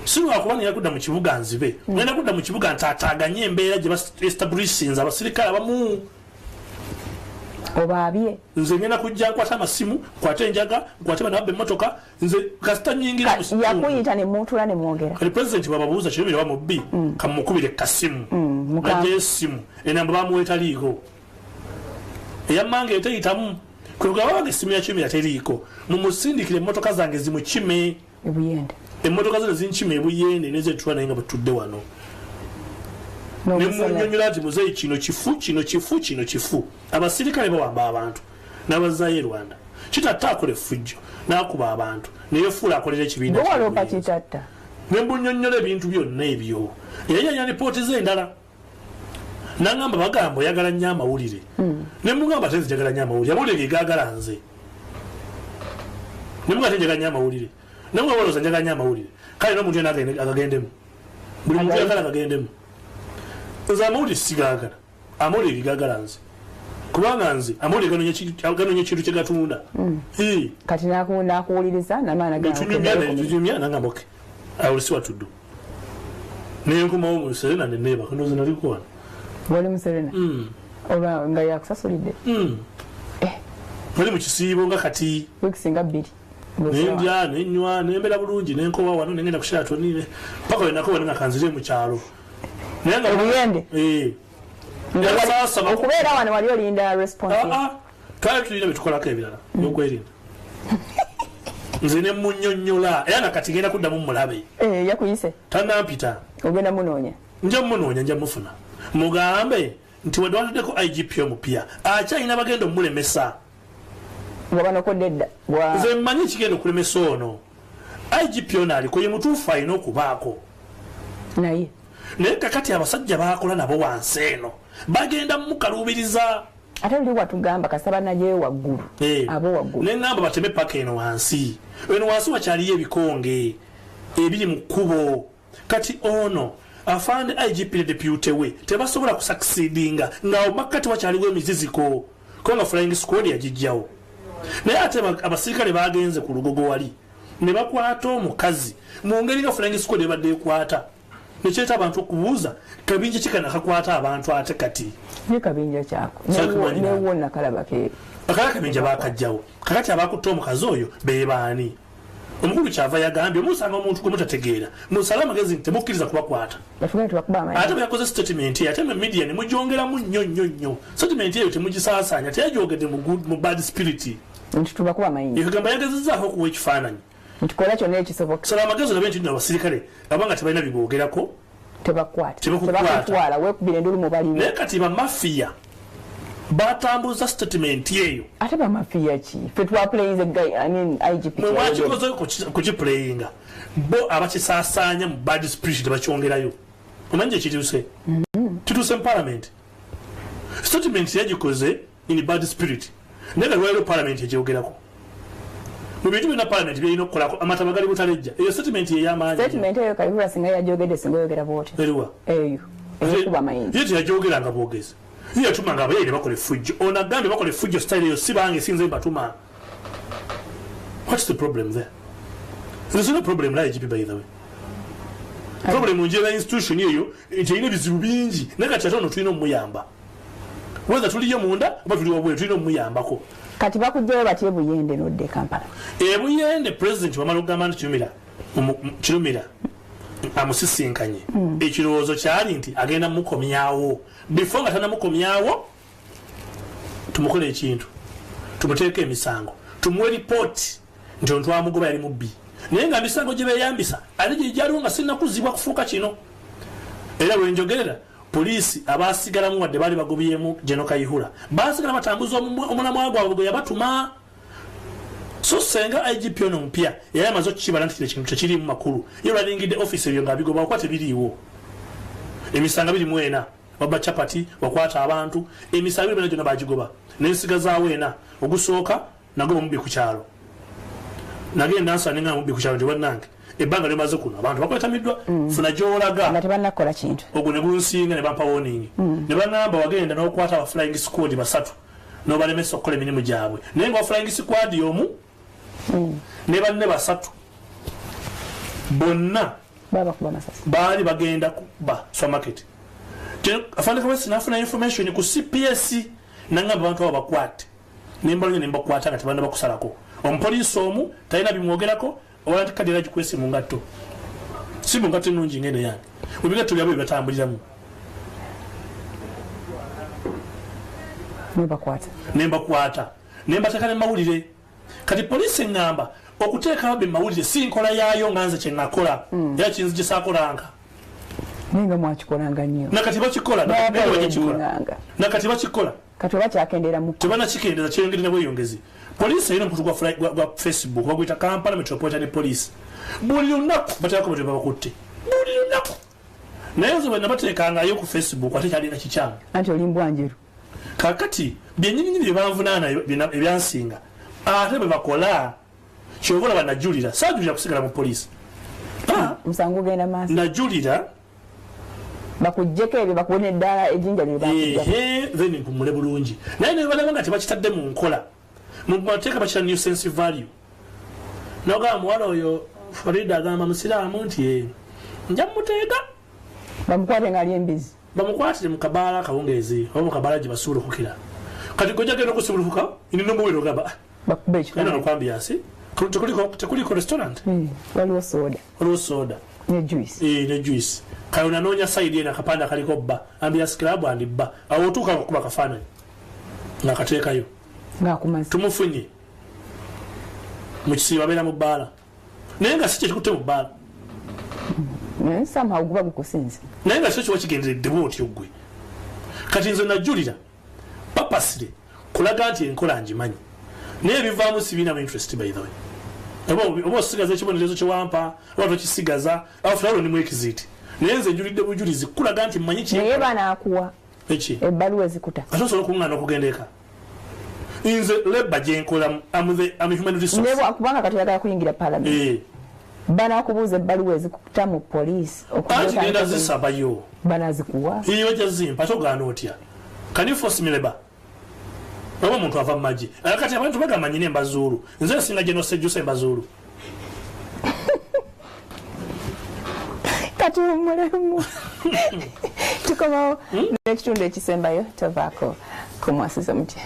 sirwa kubanga yakudda mu kibuga nzibe ngenda kudda mu kibuga ntataganye embeera gye establishings abasirikale abamu obaabye nze ngenda kujja nkwata amasimu nkwate enjaga nkwate banabbe emmotoka nze kasita nyingira mu yakuyita ne muntula ne mwogera kali president bababuuza Kirumira wa mubbi kamukubire kasimu ngaje esimu enamba bamuweta liiko eyammange eteyitamu kuvuga wange simu ya Kirumira teriiko mumusindikire emmotoka zange zimukime ebuyende emmotoka zino zinchime ebuyende neze tuwa naye nga batudde wano ne munyonyola ati muzeeyi kino kifu abasirikale bawamba abantu n'abazaayo Rwanda kitattaakole effujjo n'akuba abantu neyefuula akolera ekibiina bwalopa kitatta ne mbunyonyola ebintu byonna ebyo yayanya lipooti ze endala nangamba bagamba oyagala nnyo amawulire ne mugamba tenzijagala nnyo amawulire amawulire gegaagala nze ne mugamba tenzijagala nnyo amawulire ne mugamba olowooza njagala nnyo amawulire kale n'omuntu yena agagendemu buli muntu yagala agagendemu nze amawulire sigaagala amawulire gegaagala nze kubanga nze amawulire ganoonya ekintu kye gatunda kati nakuwuliriza namaanagatunyumya nangamba oke awulisi watuddu nenkomawo mu Serena neneeba kandoze nalikuwana wali mu Serena oba nga yakusasulidde wali mu kisiibo nga kati wikisinga 2 nendya nenywa nembera bulungi nenkowa wano nengenda kushiratonire paka wenako wali nga kanzire mu kyalo obuyende okubeera wano wali olinda response twali tulina byetukolako ebirala byokwerinda nze ne munyonyola era nakati genda kuddamu mulabe yakuyise tanampita ogenda munoonya nja mufuna mugambe nti wadwatuddeko IGP omupya akyalina bagenda omulemesa wabanokodde edda nze mmanyi ekigenda okulemesa ono IGP ono aliko ye mutuufu alina okubaako naye kakati abasajja bakola nabo wansi eno bagenda mukalubiriza ate luli watugamba kasaba naye waggulu abo waggulu neŋŋamba bateme paka eno wansi wakyaliyo ebikonge ebiri mu kkubo kati ono afande IGP ne depute we tebasobola kusucceedinga ng'awo makkati wakyaliwo emiziziko kubanga flying squad yagijjawo naye ate abasirikale bagenze ku lugogo wali ne bakwata omukazi mu ngeri nga flying squad ebadde ekwata nekyeta abantu okubuuza kabinja kikana kakwata abantu ate kati ne kabinja kyako newonna kalabake akala kabinja bakajjawo kakati abakutte omukazi oyo bebaani omukulu kyava yagambye musanga omuntu gwe mutategeera musala amagezi nti temukkiriza kubakwata ate bwe yakoze statement ate mu media ne mugyongeramu nnyo statement eyo temugisaasanya teyagyogedde mu bad spirit nti tubakuba amayinja ekagamba yagezezzaako okuwa ekifaananyi ntikola kyonna ekisoboka sala amagezi olabe nti nno abasirikale abanga tebalina biboogerako tebakutwala wekubira endulu mubaliwo naye kati bamafiya batambuza statement eyo ate bamafiya ki fe twaplayinze IGP mwakikoze kukiplayinga bo abakisaasanya mu bad spirit tebakyongerayo omanyi ekituuse kituuse mu parliament statement yagikoze in bad spirit naye nga lwaliro parliament egyogerako mu bintu byonna parliament byerina okukolako amataba gali butalejja eyo statement ey'amaanyi statement eyo kalibula singa yajogedde singa oyogera bwoti eriwa eyo ekuba amayinja ye teyajogeranga bwogezi ye yatumanga abayere bakole fujjo ono agambye bakole fujjo style eyo si bange sinze batuma. What's the problem there? There's no problem like IGP by the way. Problem njera institution eyo eteyina bizibu bingi naye kati ate ono tulina omuyamba whether tuliyo munda oba tuli wabwe tulina omuyambako kati bakujjayo batye Buyende nodde Kampala Buyende president wamala okugamba nti Kirumira amusisinkanye ekirowoozo kyali nti agenda mukomyawo before nga tanamukomyawo tumukole ekintu tumuteeke emisango tumuwe report nti ono twamugoba yali mubbi naye nga misango gye beeyambisa ate gye gyaliwo nga sinnakuzibwa kufuuka kino era lwenjogerera poliisi abaasigalamu wadde baali bagobyemu Jeno Kayihura baasigala batambuza omulamwa gwabwe gwe yabatuma so senga IGP ono mpya yali amaze okukibala nti ekintu tekirimu makulu ye balingidde office ebyo nga bigoba okwate biriiwo emisanga biri mwena wabba chapati wakwata abantu emisango bino gyonna bagigoba n'ensigazaawo ena ogusooka nagoba mubbi ku kyalo nagenda nsane nga mubbi ku kyalo nti wannange ebbanga limaze kuno abantu bakwetamiddwa funa gy'olaga nga tebannakola kintu ogwo ne gunsinga ne bampa warning ne bangamba wagenda n'okwata aba flying squad basatu n'obalemesa okukola emirimu gyabwe naye nga flying squad omu ne banne basatu bonna baali bagenda kuba supermarket Afande Kawesi nafuna information ku CPS nangamba abantu abo bakwate nembalonye nembakwata nga tebanda bakusalako omupoliisi omu talina bimwogerako owanti kadira gikwese mu ngatto si mu ngatto ennungi ngende yange webigatto byabwe bibatambuliramu nembakwata nembateeka ne mawulire kati poliisi eŋŋamba okuteekawo be mawulire si nkola yaayo nga nze kye nakola era kiyinza gye saakolanga nenga mwakikolanga nnyo nakati bakikola nakati bakikola kati oba kyakendera mu tebanakikendeza kyeyongere ne bweyongezi poliisi erina omukutu gwa Facebook baguyita Kampala Metropolitan Police buli lunaku bateekako bwe babakutte buli lunaku naye nze bwe nabateekangayo ku Facebook ate kyalina kikyamu anti oli mbwanjeru kakati byennyininyini bye banvunaana ebyansinga ate bwe bakola kyobola banajulira saajulira kusigala mu poliisi musango genda maaso najulira bakujjeko ebyo bakubona eddala ejjinja then mpumule bulungi naye ne balaba nga tebakitadde mu nkola mubateeka bakita new sense value nogamba muwala oyo Farida agamba musiraamu nti nja muteega bamukwate nga ali embizi bamukwatire mu kabaala akawungeezi oba mu kabaala gye basuulukukira kati gojja genda okusibulukuka inina omuwere ogamba bakuba ekifaananyi nokwambiyansi tekuliko restaurant waliwo soda ne juice kayo nanoonya saidi ena akapande akaliko bba ambiyansi club andi bba awo otuuka okuba kafaananyi ngaakateekayo tumufunye mu kisiiba abeera mu bbaala naye nga si kye kikutte mu bbaala somehow guba gukusinze naye nga kyo kiba kigenderedde bwotyo gwe kati nze najulira papasire kulaga nti enkola ngimanyi naye ebivaamu sibiinamu interest by the way obo sigaza ekibonerezo kyewampa oba kisigaza afulalo ni mwekiziti nenze njulidde bujulizi kulaga nti mmanyi ki naye bana akuwa eki ebbaluwa ezikuta asobola okungana okugendeka inze leba gyenkola am human resource nebo akubanga katuyagala kuyingira parliament bana akubuuza ebbaluwa ezikuta mu poliisi okugenda zisabayo bana zikuwa iyo jazimpa togaana otya can you force me labor oba omuntu ava mu magi kati abantu bagamba nyine embazulu nze nsinga genosejjusa embazulu kati omulemu tukomawo n'ekitundu ekisembayo tovaako ku Mwasuze Mutya.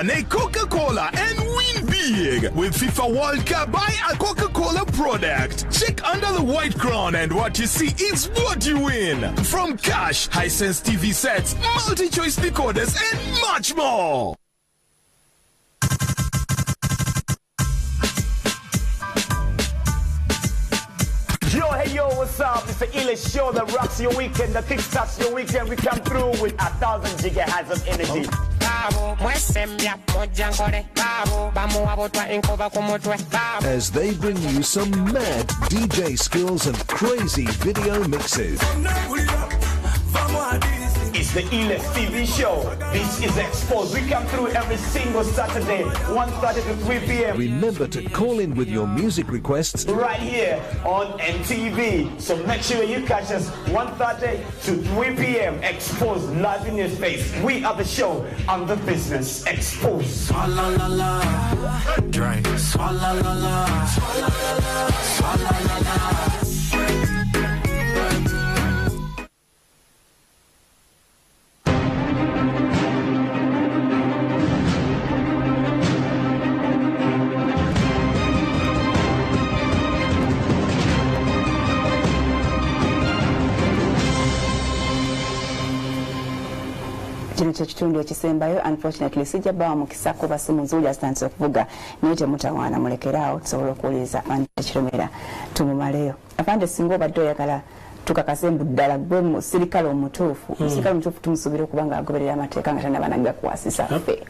A Coca-Cola and win big with FIFA World Cup. Buy a Coca-Cola product. Check under the white crown and what you see is what you win. From cash, Hisense TV sets, multi-choice decoders and much more. Yo, what's up? It's the illest show that rocks your weekend, that kickstarts your weekend. We come through with 1,000 gigahertz of energy. As they bring you some mad DJ skills and crazy video mixes. It's the illest TV show. This is Exposed. We come through every single Saturday, 1:30 to 3 p.m. Remember to call in with your music requests right here on NTV. So make sure you catch us 1:30 to 3 p.m. Exposed, live in your face. We are the show on the business. Exposed. Swalla la la. Drink. Swalla la la. Swalla la la. Swalla la la. kino kyekitundu ekisembayo. Unfortunately sijja bawa mukisa kuba simu nzuli asitandise okuvuga naye temutawaana mulekeraawo tusobole okuwuliriza Afande Kirumira tumumaleyo. Afande singa obadde oyagala tukakase mbu ddala gwe musirikale omutuufu omusirikale omutuufu tumusuubira okuba nga agoberera amateeka nga tanaba nagakuwasisa ffe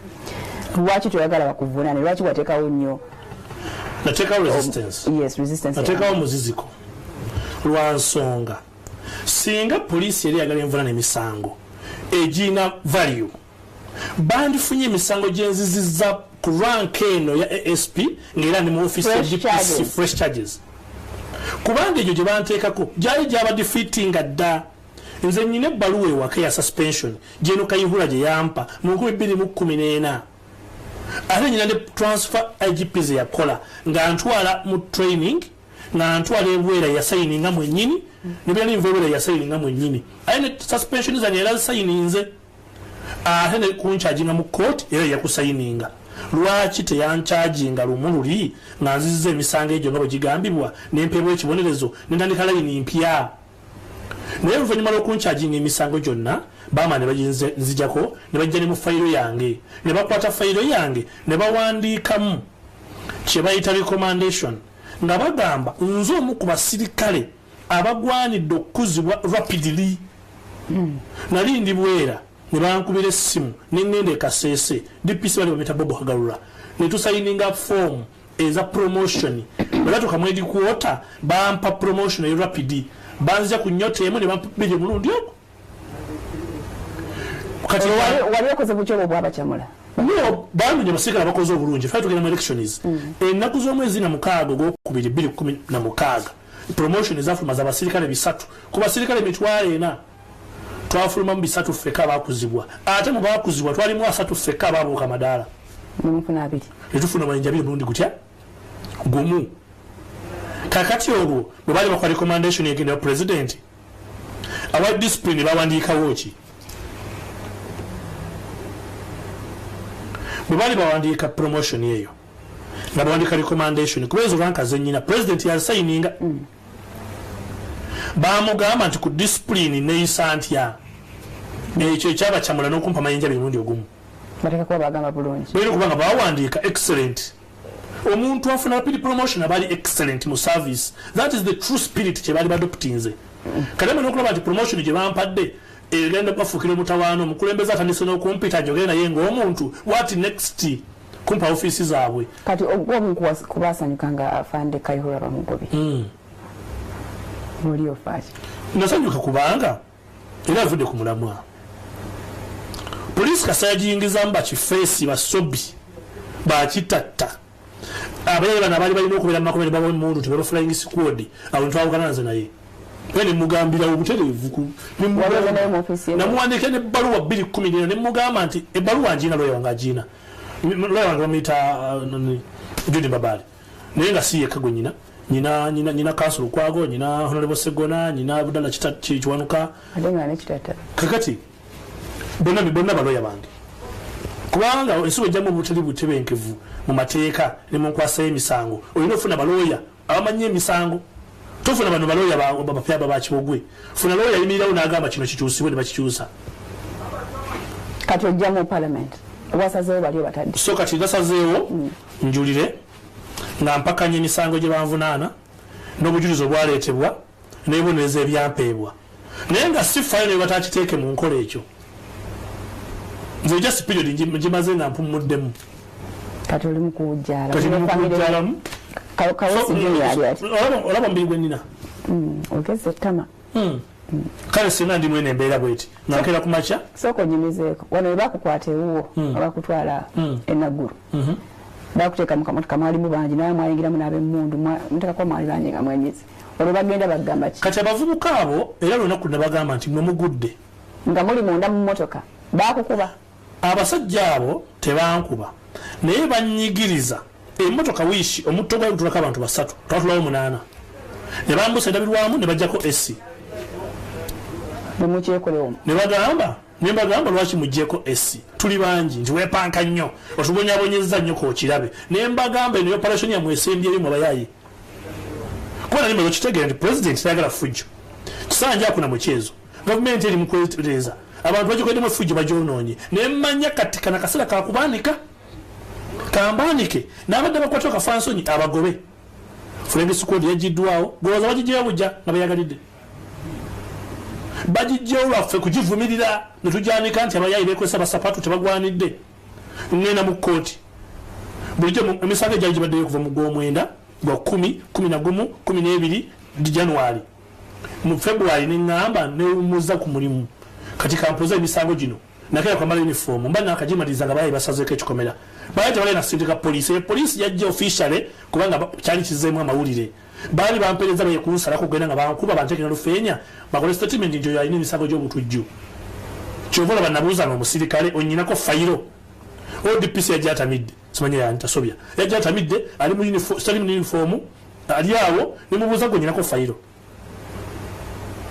lwaki toyagala bakuvunaane lwaki wateekawo nnyo nateekawo resistance nateekawo muziziko lwa nsonga singa poliisi yali yagala envunaana emisango ejina value bandifunye emisango gyenzizizza ku rank eno ya ASP ng'era ne mu office ya DPC fresh charges kubanga egyo gye banteekako gyali gyaba defeatinga dda nze nnyina ebbaluwa ewaka ya suspension gyeno Kayihura gye yampa mu 2014 ate nnyina ne transfer IGP ze yakola ng'antwala mu training ng'antwala ebwera yasayininga mwennyini nebera n'envebera yasayininga mwennyini aye ne suspension zange era zisayininze ate ne kunchaginga mu court era yakusayininga lwaki teyancharginga lumu luli nga nziziza emisango egyo nga bwe gigambibwa n'empeebwa ekibonerezo n'entandika layini mpya naye oluvannyuma lw'okuncharginga emisango gyonna baama ne baginzijako ne bajja ne mu fayiro yange ne bakwata fayiro yange ne bawandiikamu kye bayita recommendation nga bagamba nze omu ku basirikale abagwanidde okukuzibwa rapidly nali ndi bwera ne bankubira essimu n'engenda ekaseese DPC bali bameta Bobo Hagalula ne tusayininga form eza promotion bala tukamwedi kuota bampa promotion ya rapid banzija ku nyote emu ne bampa bije mulundi ogwo kati wali yakoze bukyolo bwaba kyamula no bandu nye basirikale bakoze obulungi fai tugenda mu elections ennaku z'omwezi na mukaaga ogwokubiri 2016 promotion ezafuluma za basirikale bisatu ku basirikale 40 twafuluma mu bisatu ffeka abakuzibwa ate mu bakuzibwa twalimu asatu ffeka ababuuka madaala nemufuna abiri netufuna amayinja abiri mulundi gutya gumu kakati olwo bwe bali bakola recommendation egenda ya president awa discipline bawandiikawo ki bwe bali bawandiika promotion eyo nga bawandiika recommendation kubeza olwankaze nnyina president yasayininga bamugamba nti ku discipline neyisa ntya ekyo ekyaba kyamula n'okumpa amayinja mirundi ogumu bateka kuba bagamba bulungi balina okubanga bawandiika excellent omuntu afuna pili promotion abali excellent mu service that is the true spirit kyebali badoptinze kalema n'okulaba nti promotion gye bampadde egenda bafuukira omutawaana omukulembeze atandise n'okumpita njogere naye ng'omuntu what next kumpa ofiisi zaabwe kati ogwomu kubasanyuka nga Afande Kayihura bamugobe oli ofaaki nasanyuka kubanga era avudde ku mulamwa poliisi kasa yagiyingizamu bakifeesi basobi bakitatta abaye bana bali balina okubeera mumakomere baba mundu tebaba flying squad awo ntwawukana naze naye ne mugambira obutereevu namuwandiika n'ebbaluwa 2:10 ne mugamba nti ebbaluwa ngiina lawyer wange agiina lawyer wange bamuyita Judy Mbabali naye nga si yekka gwe nyina Council Lukwago nyina Honorable Segona nyina Budala Kiwanuka kakati bonna baloya bange kubanga ensuba ejjamu obutali butebenkevu mu mateeka ne mu nkwasa y'emisango olina ofuna baloya abamanyi emisango tofuna bano baloya bapya babakibogwe funa loya yimirirawo n'agamba kino kikyusibwe ne bakikyusa kati ojja mu parliament wasazeewo bali batadde so kati nasazeewo njulire nga mpakanya emisango gye banvunaana n'obujulizi obwaleetebwa n'ebibonerezo ebyampeebwa naye nga si fayo ne batakiteeke mu nkola ekyo nze just period ngimaze nga mpumuddemu kati oli mukujjala olaba mbiri gwe nnina ogeze ettama kale singa ndi mwene embeera bweti nankera ku makya sooka onyumizeeko wano webakukwata ewuwo abakutwala enaggulu bakuteeka mukamotoka mwalimu bangi naye mwayingiramu n'abemmundu muteekako mwali bangi nga mwenyezi olwo bagenda bagamba ki kati abavubuka abo era lunaku ne bagamba nti mwe mugudde nga muli munda mu mmotoka bakukuba abasajja abo tebankuba naye banyigiriza emmotoka wiishi omutto gwali gutulako abantu 3 twatulawo 8 ne bambusa endabirwamu ne bajjako esi ne bagamba lwaki muggyeko esi tuli bangi nti weepanka nnyo otubonyabonyeza nnyo kookirabe naye mbagamba eno operation yammwe esembyeyo mu bayayi kuba nali maze okitegeera nti president tayagala fujjo kisanja akuna mukyezo gavumenti eri mukwetereza abantu bagikoddemu fujjo bagyonoonye naye mmanya kati kana kaseera kakubaanika kambaanike n'abadde bakwata kafansonyi abagobe flying squad yagiddwawo golooza bagijjayo bujja nga bayagalidde bagijjawo lwaffe kugivumirira ne tujyanika nti abayayi beekozesa basapatu tebagwanidde ngenda mu kkooti bulijjo emisango egyali gibaddeyo okuva mu gw'omwenda gwa 10, 11, 12 January mu February neŋŋamba newumuza ku mulimu kati kampoza emisango gino nakera kwambala uniform mba nakagimaliriza nga bayayi basazeeko ekikomera baali tebali na sindika poliisi yajja officially kubanga kyali kizeemu amawulire baali bampereza baye kunsala kugenda nga bankuba bantekera lufeenya bakole statement nti oyo alina emisango gy'obutujju kyovola bannabuuza n'omusirikale onyinako fayiro ODPC yajja atamidde simanya yantasobya yajja atamidde ali mu uniform ali awo nemubuuza gonyinako fayiro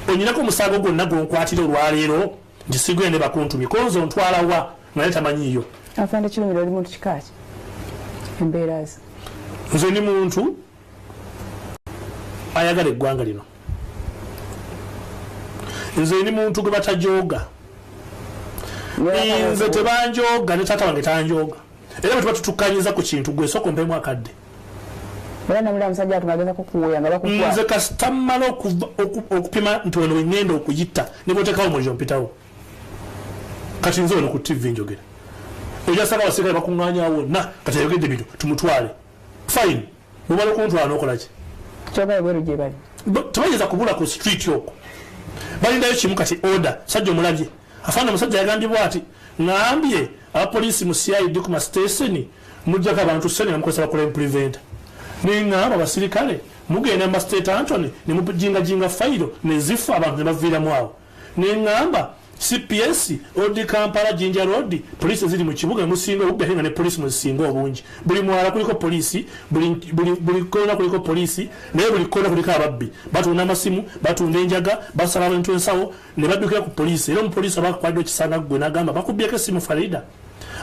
onyinako omusango gwonna gwenkwatira olwaleero nti sigwende bakuntumye konzo ntwalawa naye tamanyiiyo Afande Kirumira oli muntu kikaaki embeera ze nze ni muntu ayagala eggwanga lino nze ni muntu gwe batajooga nze tebanjooga ne taata wange tanjooga era bwe tuba tutukkanyiza ku kintu gwe sooka ompemu akadde nze kasita mmala okupima nti wano wengenda okuyita ne bwotekawo omuliro mpitawo kati nze wano ku TV njogera ojasanga abasirikale bakuŋŋaanya wonna kati ayogedde bino tumutwale fine mubala okuntwala n'okolaki tebayinza kubula ku street okwo balindayo kimu kati order sajja omulabye Afande omusajja yagambibwa ati ŋambye abapoliisi mu CID ku masiteseni mujjako abantu sene nga mukozesa bakola preventer neŋŋamba abasirikale mugenda mu State Antony ne mujingajinga fayiro ne zifa abantu ne baviiramu awo neŋŋamba CPS odi Kampala Jinja Road police ziri mu kibuga musinga ubbe ne police musinga obungi buli mwala kuliko police buli kona kuliko police naye buli kona kuliko ababbi batunda amasimu batunda enjaga basala abantu ensawo ne badukira ku police era mu police abakwadde kisanga gwe nagamba bakubyeko simu Farida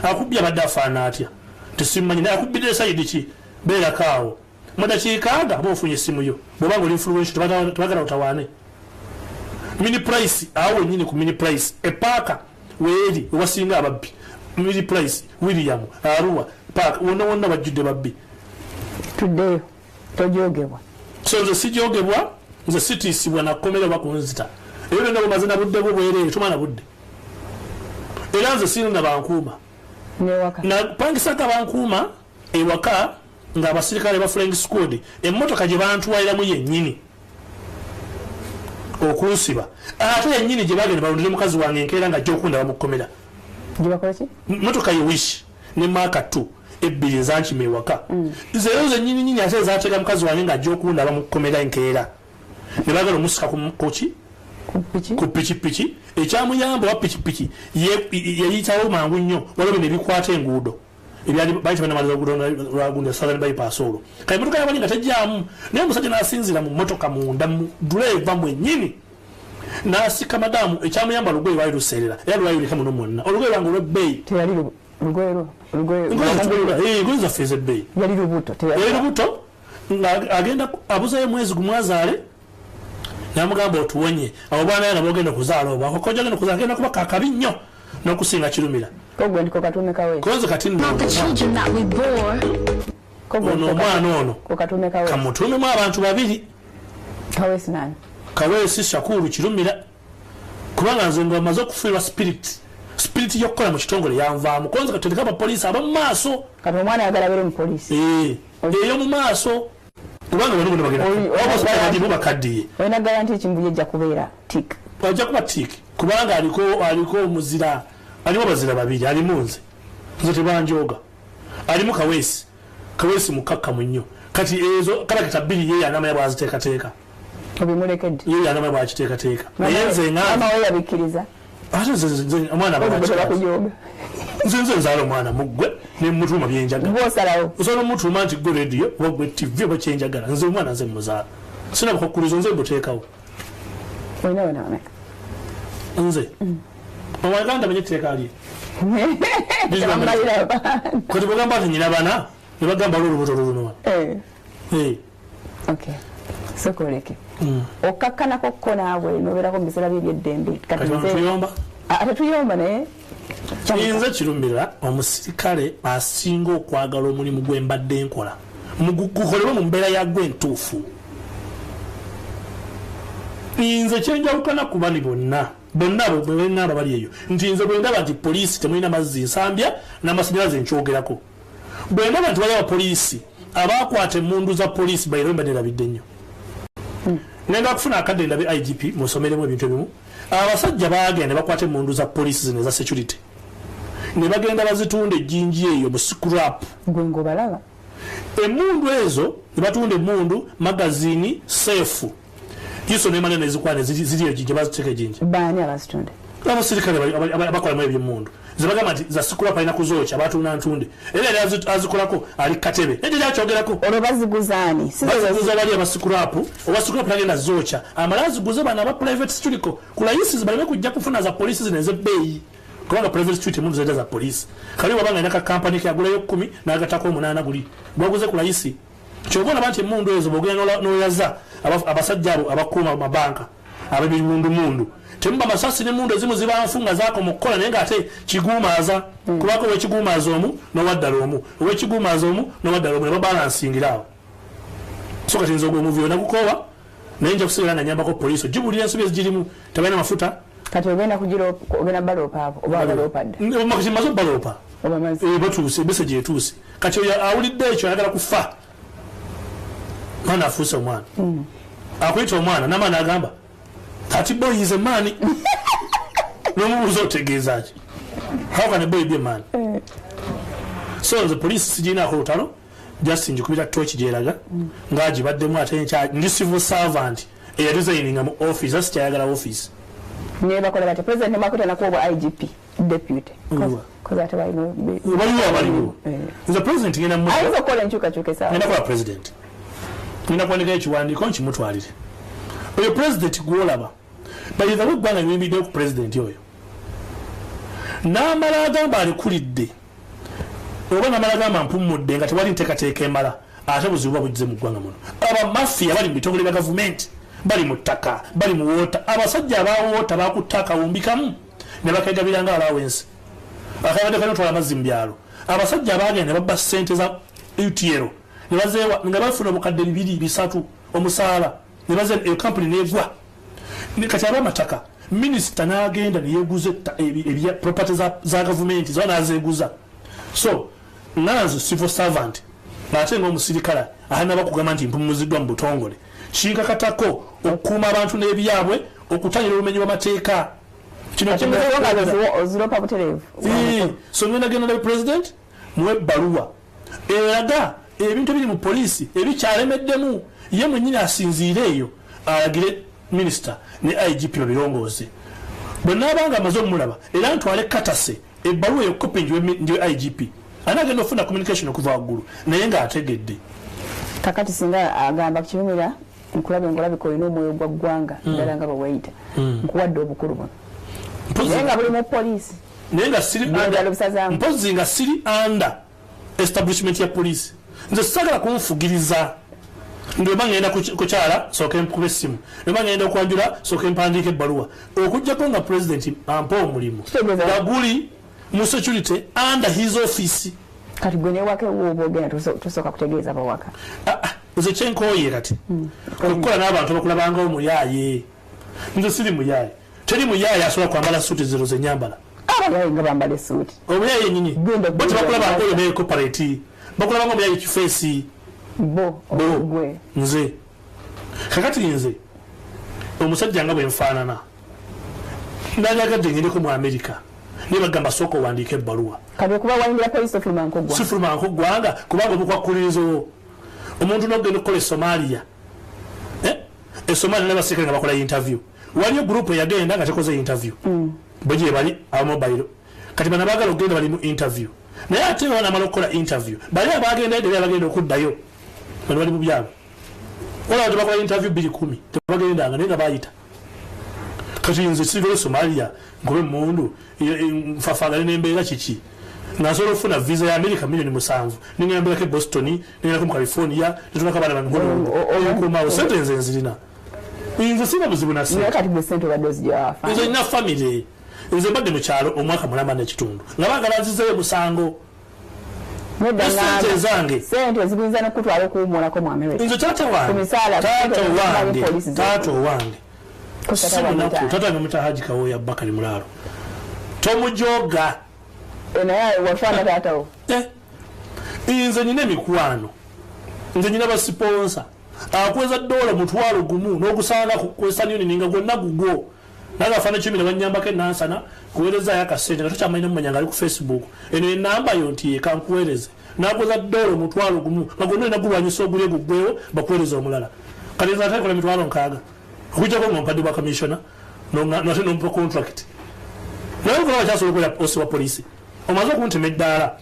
akubya badafaana atya tusimanyi naye akubide side ki bera kawo mudakiikanga bofunye simu yo bobanga oli influential tubagala utawane mini price awo nyini ku mini price epaka weeri wasinga ababbi mini price William Arua park wonna bajjudde babbi tuddeyo tojogebwa so nze sijogebwa nze sitisibwa nakomera bakunzita ebyo nabo mazina budde bwere tumana budde era nze sina bankuuma na pangisa ka bankuuma ewaka nga abasirikale ba flying squad emmotoka gye bantwaliramu yennyini okunsiba ate yennyini gye bagenda balondere mukazi wange enkeera nga gyokunda bamukomera motoka ye wish ne maaka 2 ebbiri ezankima ewaka zeero zennyini nyini ate ezateeka mukazi wange nga gyokunda bamukomera enkeera ne bagala omusika ku pikipiki ekyamuyamba wa pikipiki yayitawo mangu nnyo waliwo ne bikwata enguudo ebyali bayita lwagundi southern bypass olwo kale motoka yabali nga tejjaamu naye omusajja n'asinzira mu motoka munda mu driver mwennyini n'asika madamu ekyamuyamba lugoye lwali luseerera era lwali luleka muno mwonna olugoye lwange olw'ebbeeyi ngoye zaffe ez'ebbeeyi yali lubuto ng'agenda abuzayo mwezi gumwazaale namugamba otuwonye abo baana yana bogenda kuzaala oba akojja agenda kuzaala agenda kuba kakabi nnyo n'okusinga Kirumira koze kati ono omwana ono kamutumemu abantu babiri Kaweesi Shakuru Kirumira kubanga nze nga bamaze okufiirwa spirit y'okukola mu kitongole yanvaamu konze katendeka abapoliisi abamu maaso kati omwana ayagala abeere mupoliisi eyo mu maaso kubanga bano bagenda bakaddiye olina garanti ekimbuye ejja kubeera tik ajja kuba tik kubanga aliko omuzira alimu bazira babiri alimu nze tebanjoga alimu Kaweesi mukakkamu nnyo kati ezo kalakita bbiri ye yanamaya bwaziteekateeka obimulekedde ye yanamaya bwakiteekateeka naye nze ngama yabikkiriza ate omwana nze nzaala omwana muggwe nemutuma byenjagala osobola omutuma nti gwe rediyo oba gwe tv oba kyenjagala nze omwana nze muzaala sina bukakkurizo nze buteekawo nze omwaganda menye etteeka ali kati bagamba nti nyina bana ne bagamba lwolubuto luluno sokoleke okakkanako kko naabwe nobeerako mu biseera byeby'eddembe tetuyomba naye nze Kirumira omusirikale asinga okwagala omulimu gwe mbadde nkola gukolebwe mu mbeera yagwe entuufu nze kyenjawukana ku bani bonna bweŋŋamba bali eyo nti nze bwe ndaba nti poliisi temulina mazzi nsambya n'amasanyalaze nkyogerako bwe ndaba nti wali abapoliisi abaakwata emmundu za poliisi bayiro mbanerabidde nnyo nenda kufuna akadde ndabe IGP musomeremu ebintu ebimu abasajja bagenda bakwata emmundu za poliisi zino eza security ne bagenda bazitunda ejjinji eyo mu scrap gwengo balaba emmundu ezo ne batunda emmundu magazini seefu yiso nemanya nezikwane ziri ejjinji baziteeka ejjinji baani abazitunda abasirikale abakola mu ebyemmundu zibagamba nti za scrap alina kuzooca batunda ntunde era yali azikolako ali katebe ekyo kyakyogerako olwo baziguzaani baziguza bali abascrap oba scrap nagenda zooca amala aziguze bano aba private security ku layisi baleme kujja kufuna za polisi zino ez'ebbeeyi kubanga private security emundu zaida za polisi kali wabanga alina kakampani keyagulayo 10 n'agatako 8 buli bwaguze ku layisi kyobona banti emundu ezo bwogenda n'oyaza abasajja abo abakuuma mabanka ab'ebirundumundu temuba masasi n'emmundu ezimu zibanfunga zaakoma okukola naye ng'ate kiguumaaza kubako owekiguumaaza omu n'owaddala omu owekiguumaaza omu n'owaddala omu ne babalansingira awo so kati nze ogw'omuvi onagukoowa naye nja kusigala nga nyambako poliisi ogibulira ensobi ezigirimu tebalina mafuta kati ogenda baloopa abo oba baloopadde kati maze baloopa batuuse meseji etuuse kati awulidde ekyo ayagala kufa mwana afuuse omwana akuyita omwana n'amaana agamba kati boy is a man nomubuuza otegeeza ki how can a boy be a man so the police sijinaako lutalo just njikubira tochi gyeraga ngaagibaddemu ate ndi civil servant eyadesigninga mu office asi kyayagala office Neba kola bati president makuta na kuwa IGP deputy. Cause ate waliwo. The president ngena mu. Aizo kola nchuka sawa. Ngena kwa president. Ngena kwa ndika ekiwandiko nkimutwalire. Oyo president gwolaba. Bayiza lugwanga nyimide ku president oyo. Namala agamba alikulidde. Oba namala agamba mpumudde nga tewali nteekateeka emala. Ate buzibu bujje mu ggwanga muno. Aba mafia bali mu bitongole bya government. Bali mu ttaka, bali mu wota. Abasajja abawoota bakutaka wumbikamu ne bakagabiranga allowance. Akabadde kano twala amazzi mu byalo. Abasajja abagenda babba ssente za UTL ne bazeewa nga bafuna obukadde 2-3 omusaala ne baze e company negwa. Ne kati abamataka minister n'agenda ne yeeguza ebya property za government zona azeeguza. So nazo civil servant ate ng'omusirikale ahana bakugamba nti mpumuziddwa mu butongole. Kinkakatako okukuuma abantu n'ebyabwe okutangira obumenyi bw'amateeka. Kino oziropa butereevu. So ngenda genda ne president muwe bbaluwa eraga ebintu ebiri mu poliisi ebikyalemeddemu ye mwennyini asinziire eyo alagire minisita ne IGP babirongooze. Bwe naabanga amaze omulaba era ntwale katase ebbaluwa eyo kopi ndiwe IGP anagenda ofuna communication okuva waggulu naye ng'ategedde. Kakati singa agamba Kirumira nkulaba engolabiko olina omwoyo gwa ggwanga ddala nga baweyita nkuwadde obukulu buno naye nga buli mu poliisi naye nga siri mpozi nga siri under establishment ya poliisi nze sagala kunfugiriza ndweba ngenda kukyala sooka empukube essimu ndweba ngenda okwanjula sooka empandiika ebbaluwa okujjako nga president ampa omulimu gaguli mu security under his office. Kati gwe newaka ewoba ogenda tosooka kutegeeza bawaka nze kyenkooye kati okukola n'abantu abakulabanga omuyaaye. Nze siri muyaaye, teri muyaaye asobola kwambala suuti zero zenyambala. Abayaaye nga bambala essuuti omuyaaye nyini bo tebakulabanga oyo neekoparati bakulabanga omuyaaye kifeesi bo gwe nze kakati nze omusajja nga bwe nfaanana nanyagadde ngendeko mu Amerika ne bagamba sooka owandiika ebbaluwa kati okuba wayingira poliisi sifuluma nkoggwanga kubanga obukwakkulizo omuntu n'ogenda okukola Somalia Somalia n'abasirikale nga bakola interview waliyo group eyagenda nga tekoze interview bo gye bali abamobile kati bana baagala okugenda bali mu interview naye ate bana amala okukola interview bali abagenda edde abagenda okuddayo bano bali mu byabo wala tebakola interview 210 tebagendanga naye nga bayita kati nze sivile Somalia ngobe mundu nfafagale n'embeera kiki nasobola okufuna visa ya America $7,000,000 ningambirako Boston ningako mu California netunako abaana bankumawo sente nze nzirina nze sina buzibu nasi nze nina family nze mbadde mu kyalo omwaka mulamba n'ekitundu nga baagala nzizeyo musango sente zange sente zibinza n'okutwala okuwumulako mu America nze taata wange tata nomutahaji kawoya Bakari Mulalo tomujoga naye wafana taatawo nze nina emikwano nze nina basiponsa akweza $1,000 n'okusanga ku Western Union nga gwonna gugwo naga afana 10 ne banyambako enansana kuweereza yakasente nga tokyamalina mumanya nga ali ku Facebook eno enamba yo nti ekankuweereze nakweza $1,000 nga gwonna olina gulwanyisa ogulye guggwewo bakuweereza omulala kati nze ate kola $6,000 okujjako ng'ompadde bwa commissioner nate nompa contract naye okola bakyasobola okukola osi wa poliisi omaze okuntema eddaala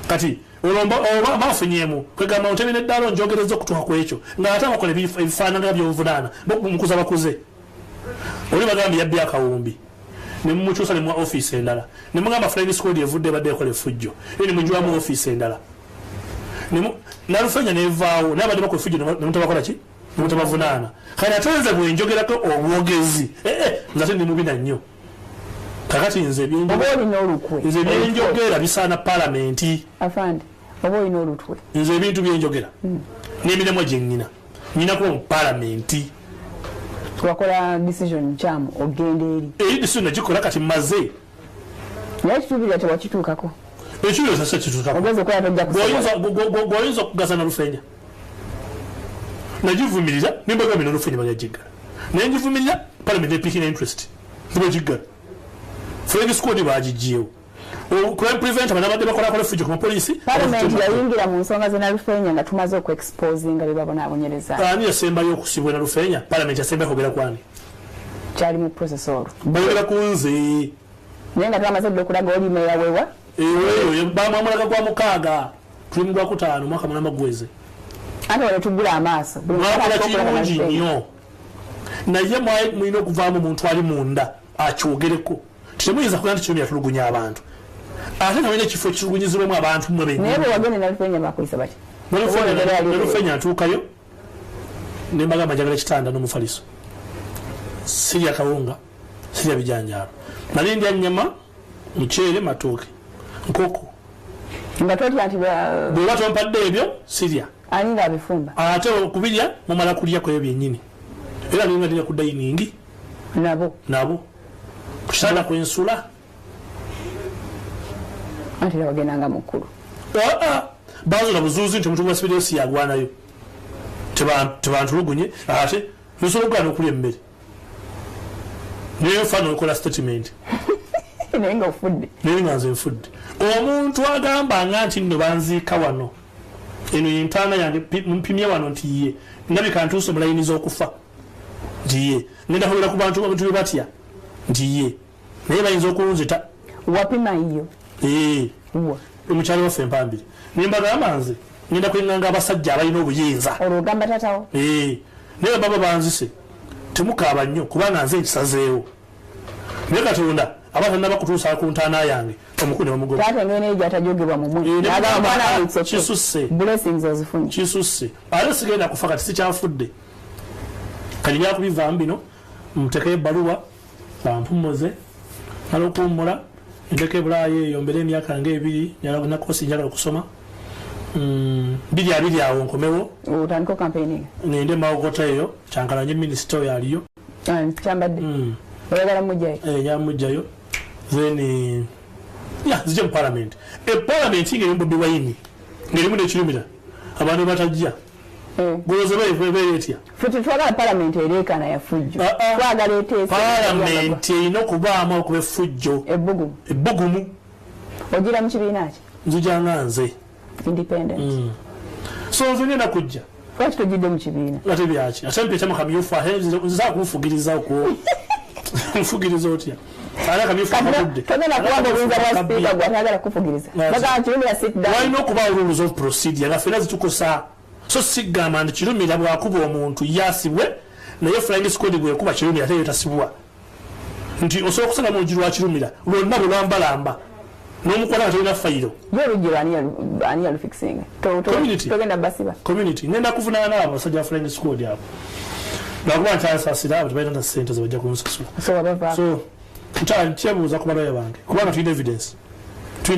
kati oba bafunyemu kwegamba ontemera eddaala onjogereza okutuuka ku ekyo ng'ate abakola ebifaanana by'obuvunaana mukuza bakuze oli bagambye yabbi akawumbi ne mumukyusa ne muwa ofiisi endala ne mugamba flying squad evudde ebadde ekola effujjo ne mugiwamu ofiisi endala nalufenya nevaawo naye badde bakola effujjo ne mutabakola ki ne mutabavunaana kale ate nze bwenjogerako obwogezi nzate ndi mubi nnyo kakati nze byenjogera bisaana palamenti Afande oba olina olutwe nze ebintu byenjogera n'emirimu gye nnina nnyina kuba mu palamenti twakola decision kyamu ogenda eri decision nagikola kati mmaze naye ekitubirira tewakituukako ekyo sasa kituukako gw'oyinza okugasa n'olufenya nagivumirira nembagambe n'olufenya bagagiggala naye ngivumirira palamenti epikina interest tibagiggala flying squad bagiggyewo crime prevent abanabadde bakolakola effujjo ku poliisi palamenti yayingira mu nsonga ze Nalufenya nga tumaze okuexposinga bye babonaabonyereza ani yasembayo okusibwa Nalufenya palamenti yasembayo kwogera kwani kyali mu process olwo bayogera ku nze naye nga twamaze dde okulaga oli meya wewa eyo bamwamulaga gwa mukaaga tuli mu gwakutaano mwaka mulamba gweze ate wano tugula amaaso mwakola kirungi nnyo naye mulina okuvaamu omuntu ali munda akyogereko temuyinza kuga nti kirumira tulugunya abantu ate nawena ekifo ekitulugunyizibwemu abantu mwe naye bwe wagende nalufenya bakwisa bati nalufenya ntuukayo nembagamba njagala ekitanda n'omufaliso sirya kawunga sirya bijanjaalo nali ndya nnyama muceere matooke nkoko nga totya nti bweba tompadde ebyo sirya ani nga abifumba ate okubirya mumala kulya kweyo byennyini era ninga ndina ku dayiningi nabo ku kitanda kwensula ate era wagendanga mukulu bazula buzuuzi nti omuntu gwasibireyo siyagwanayo tebantulugunye ate nosobola okugana okulya emmere naye fana okola statement naye nga ofudde naye nga nze nfudde omuntu agambanga nti nno banziika wano eno yentaana yange mpimye wano nti ye ndabika ntuuse mulayiniza okufa nti ye ngenda holera ku bantu be batya nti ye naye bayinza okunzita wapima iyo omukyalo waffe empambire nembagamba nze ngenda kwenganga abasajja abalina obuyinza olwogamba tatawo naye baba banzise temukaaba nnyo kubanga nze nkisazeewo naye katonda abatanna bakutuusa ku ntaana yange omukulu nemukisusse ate sigenda kufa kati sikyafudde kati njala kubivaamu bino mutekeyo ebbaluwa bampumuze mala okuwummula ndeka ebulaayo eyo mbere emyaka nga ebiri nakosi njagala okusoma biri awo nkomewo otandika campaigning ngende mawogota eyo kyankalanye minisita oyo aliyo kyambadde oyagala mujjayo then zijja mu parliament eparliament ngeri Bobi Wine ngerimu nekirumira abantu batajja goloza beetya twagala parliament ereekana yafujjo twagala eteesa parliament erina okubaamu okuba effujjo ebbugumu ogira mu kibiina ki nzijanga nze independent so nze ngenda kujja lwaki tojjidde mu kibiina ate byaki ate mpitamu kamyufu nza kunfugiriza okwo nfugiriza otya walina okuba rules of procedure nga fena zitukosa so sigamba nti kirumira bwakuba omuntu yasibwe naye flying squad bwekuba kirumira ate yotasibwa nti osobola okusanga mu lujiri lwa kirumira lwonna bwelwambalamba n'omukwata nga tolina fayiro community ngenda kuvunaana naabo abasajja ba flying squad abo lwakuba nkyasasira abo tebalina sente zebajja kunsasula so nkyebuuza ku balaya bange kubanga tulina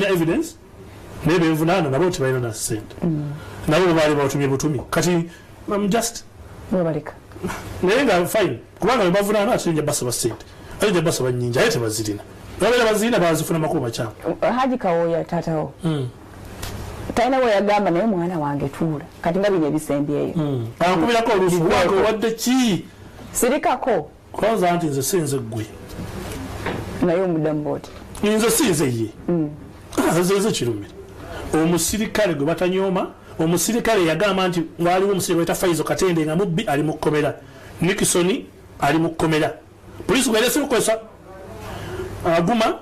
evidence naye benvunaana nabo tebalina na sente nabo bebaali batumye butumi kati just naye nga fine kubanga bebavunaana ate nja basaba sente ate nja basaba nnyingi aye tebazirina babeera bazirina bazifuna makulu makyamu haji kawoya tatawo talina weyagamba naye mwana wange tuula kati nga bino ebisembyeyo ankubirako olufu wange owadde ki sirikako kwanza nti nze sinze ggwe naye omuddamu booti nze sinze ye nze kirumira omusirikale gwe batanyooma omusirikale yagamba nti waliwo omusirikale weta Faizo Katende nga mubbi ali mu kkomera Nikisoni ali mu kkomera poliisi gwerese okukozesa Aguma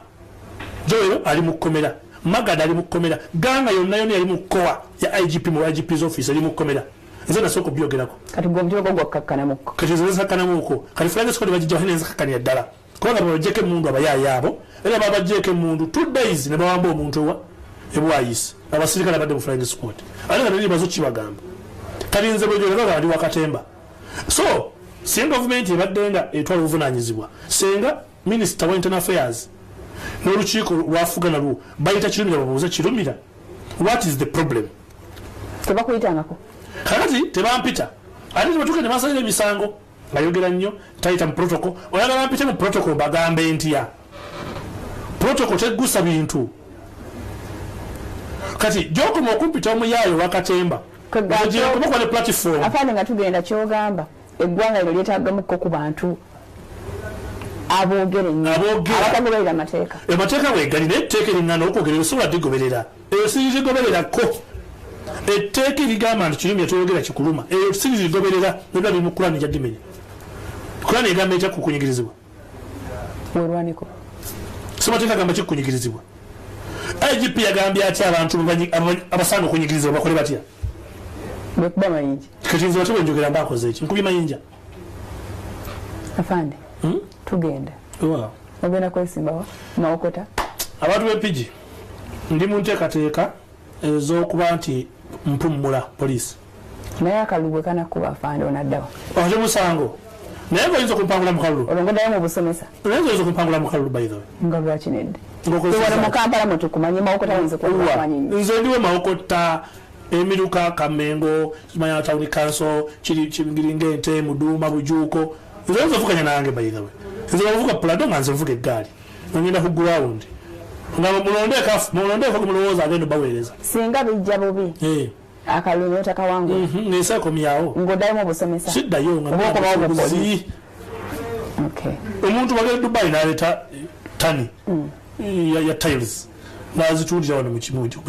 Joel ali mu kkomera Magada ali mu kkomera Ganga yonna yali mu kkowa ya IGP mu IGP's office ali mu kkomera nze nasooka obyogerako kati gomutiko gwakkakanamuko kati nze nsakkanamuko kati Flying Squad bagijjaho nenzakakkanira ddala kubanga babajjeko emundu abayaaye abo era babajjeko emundu 2 days ne bawamba omuntu ewa ebwayise abasirikale abadde mu Flying Squad ate nga nelibazo kibagamba kati nze bwegyogerako ndi wakatemba so singa government ebadde nga etwala obuvunaanyizibwa senga Minister wa Internal Affairs n'olukiiko lwafuga nalwo bayita Kirumira babuuze Kirumira what is the problem tebakuyitangako kakati tebampita ate tebatuuka ne basalira emisango ngayogera nnyo tayita mu protocol oyagala mpite mu protocol bagambe ntya protocol tegusa bintu kati gyokoma okumpita omuyaayo wakatemba gyekoma ne platform Afande nga tugenda kyogamba eggwanga lino lyetagamuko ku bantu aboogere nnyo abatagoberera amateeka emateeka bwegali naye etteeka eriŋŋana okwogerera osobola ddigoberera eyo sirigobererako etteeka erigamba nti Kirumira toyogera kikuluma eyo sirigoberera nebula biri mu Kurani gyadimenya Kurani egamba etya kukunyigirizibwa Werwaniko. Somateeka gamba kikunyigirizibwa. IGP yagambye ati abantu abasanga okunyigirizibwa bakole batya. Bekuba mayinja. Kati nze wate wenjogera mbakoze eki nkubye mayinja. Afande. Tugenda. Wow. Ogenda kwesimbawo Mawokota. Abantu b'epigi ndi mu nteekateeka ez'okuba nti mpummula poliisi. Naye akalulu kana kuba Afande onaddawa. Oje musango. Naye oyinza okumpangula mu kalulu. Olongodayo mu busomesa. Naye oyinza okumpangula mu kalulu by the way. Nga lwaki nedde. Wale mu Kampala mutukumanyi Mawokota oyinza okumanyi. Nze ndiwe Mawokota Emiruka Kamengo Kimanya Town Council Kiringa Ente Muduma Bujuuko. Nze oyinza okuvuganya nange by the way. Nze bavuga Prado nga nze nvuga eggaali. Ngenda ku ground. Nga mulondeeko kumulowooza agenda baweereza. Singa bijja bubi. Akalulu otakawangu. Nesa komyawo. Ngodayo mu busomesa. Siddayo nga ngobawo. Okay. Omuntu bagenda Dubai n'aleeta tani ya tiles. Nazitundira wano mu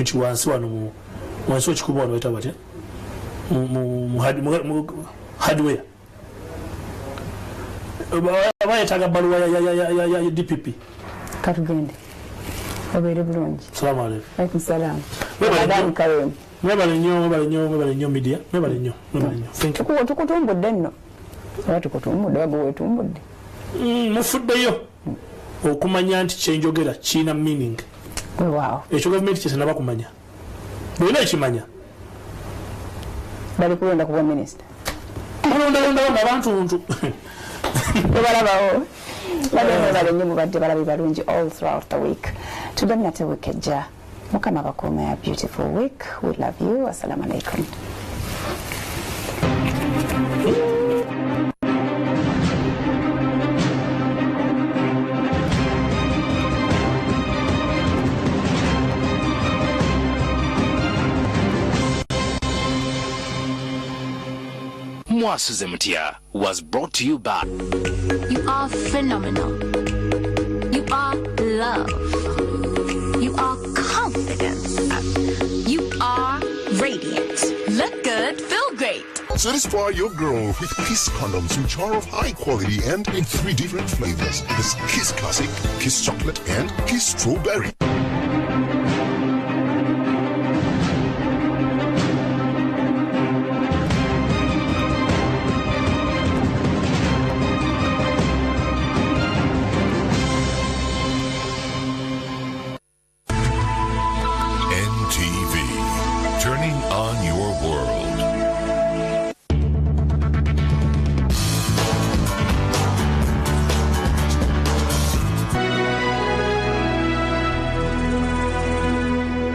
kiwansi wano mu wansi w'ekikubo wano bayita batya? Mu hardware. Bayetaaga baluwa ya DPP. Katugende. Obeere bulungi. Salaamu alaykum. Alaykum salaam. Mwebale nnyo media. Mwebale nnyo. Thank you. Tukutumbudde nno. Tukutumbudde waba weetumbudde. Mufuddeyo okumanya nti kyenjogera kiina meaning. Wow. Ekyo gavumenti kyesinaba kumanya. Bwina ekimanya. Bali kulonda kuba minisita. Mulondalondawo ng'abantu. Balabawo. Bale nnyo mubadde balabi balungi all throughout the week. Tudamya te week ejja. Mukama bakuume a beautiful week. We love you. Assalamu alaikum. Mwasuze Mutya was brought to you by You are phenomenal. You are love. You are confidence. You are radiant. Look good, feel great. Satisfy your girl with Kiss condoms, which are of high quality and in 3 different flavors. There's Kiss Classic, Kiss Chocolate, and Kiss Strawberry. Turning on your world.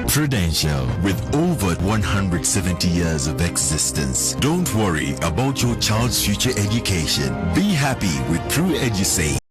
Prudential, with over 170 years of existence. Don't worry about your child's future education. Be happy with True EduSave.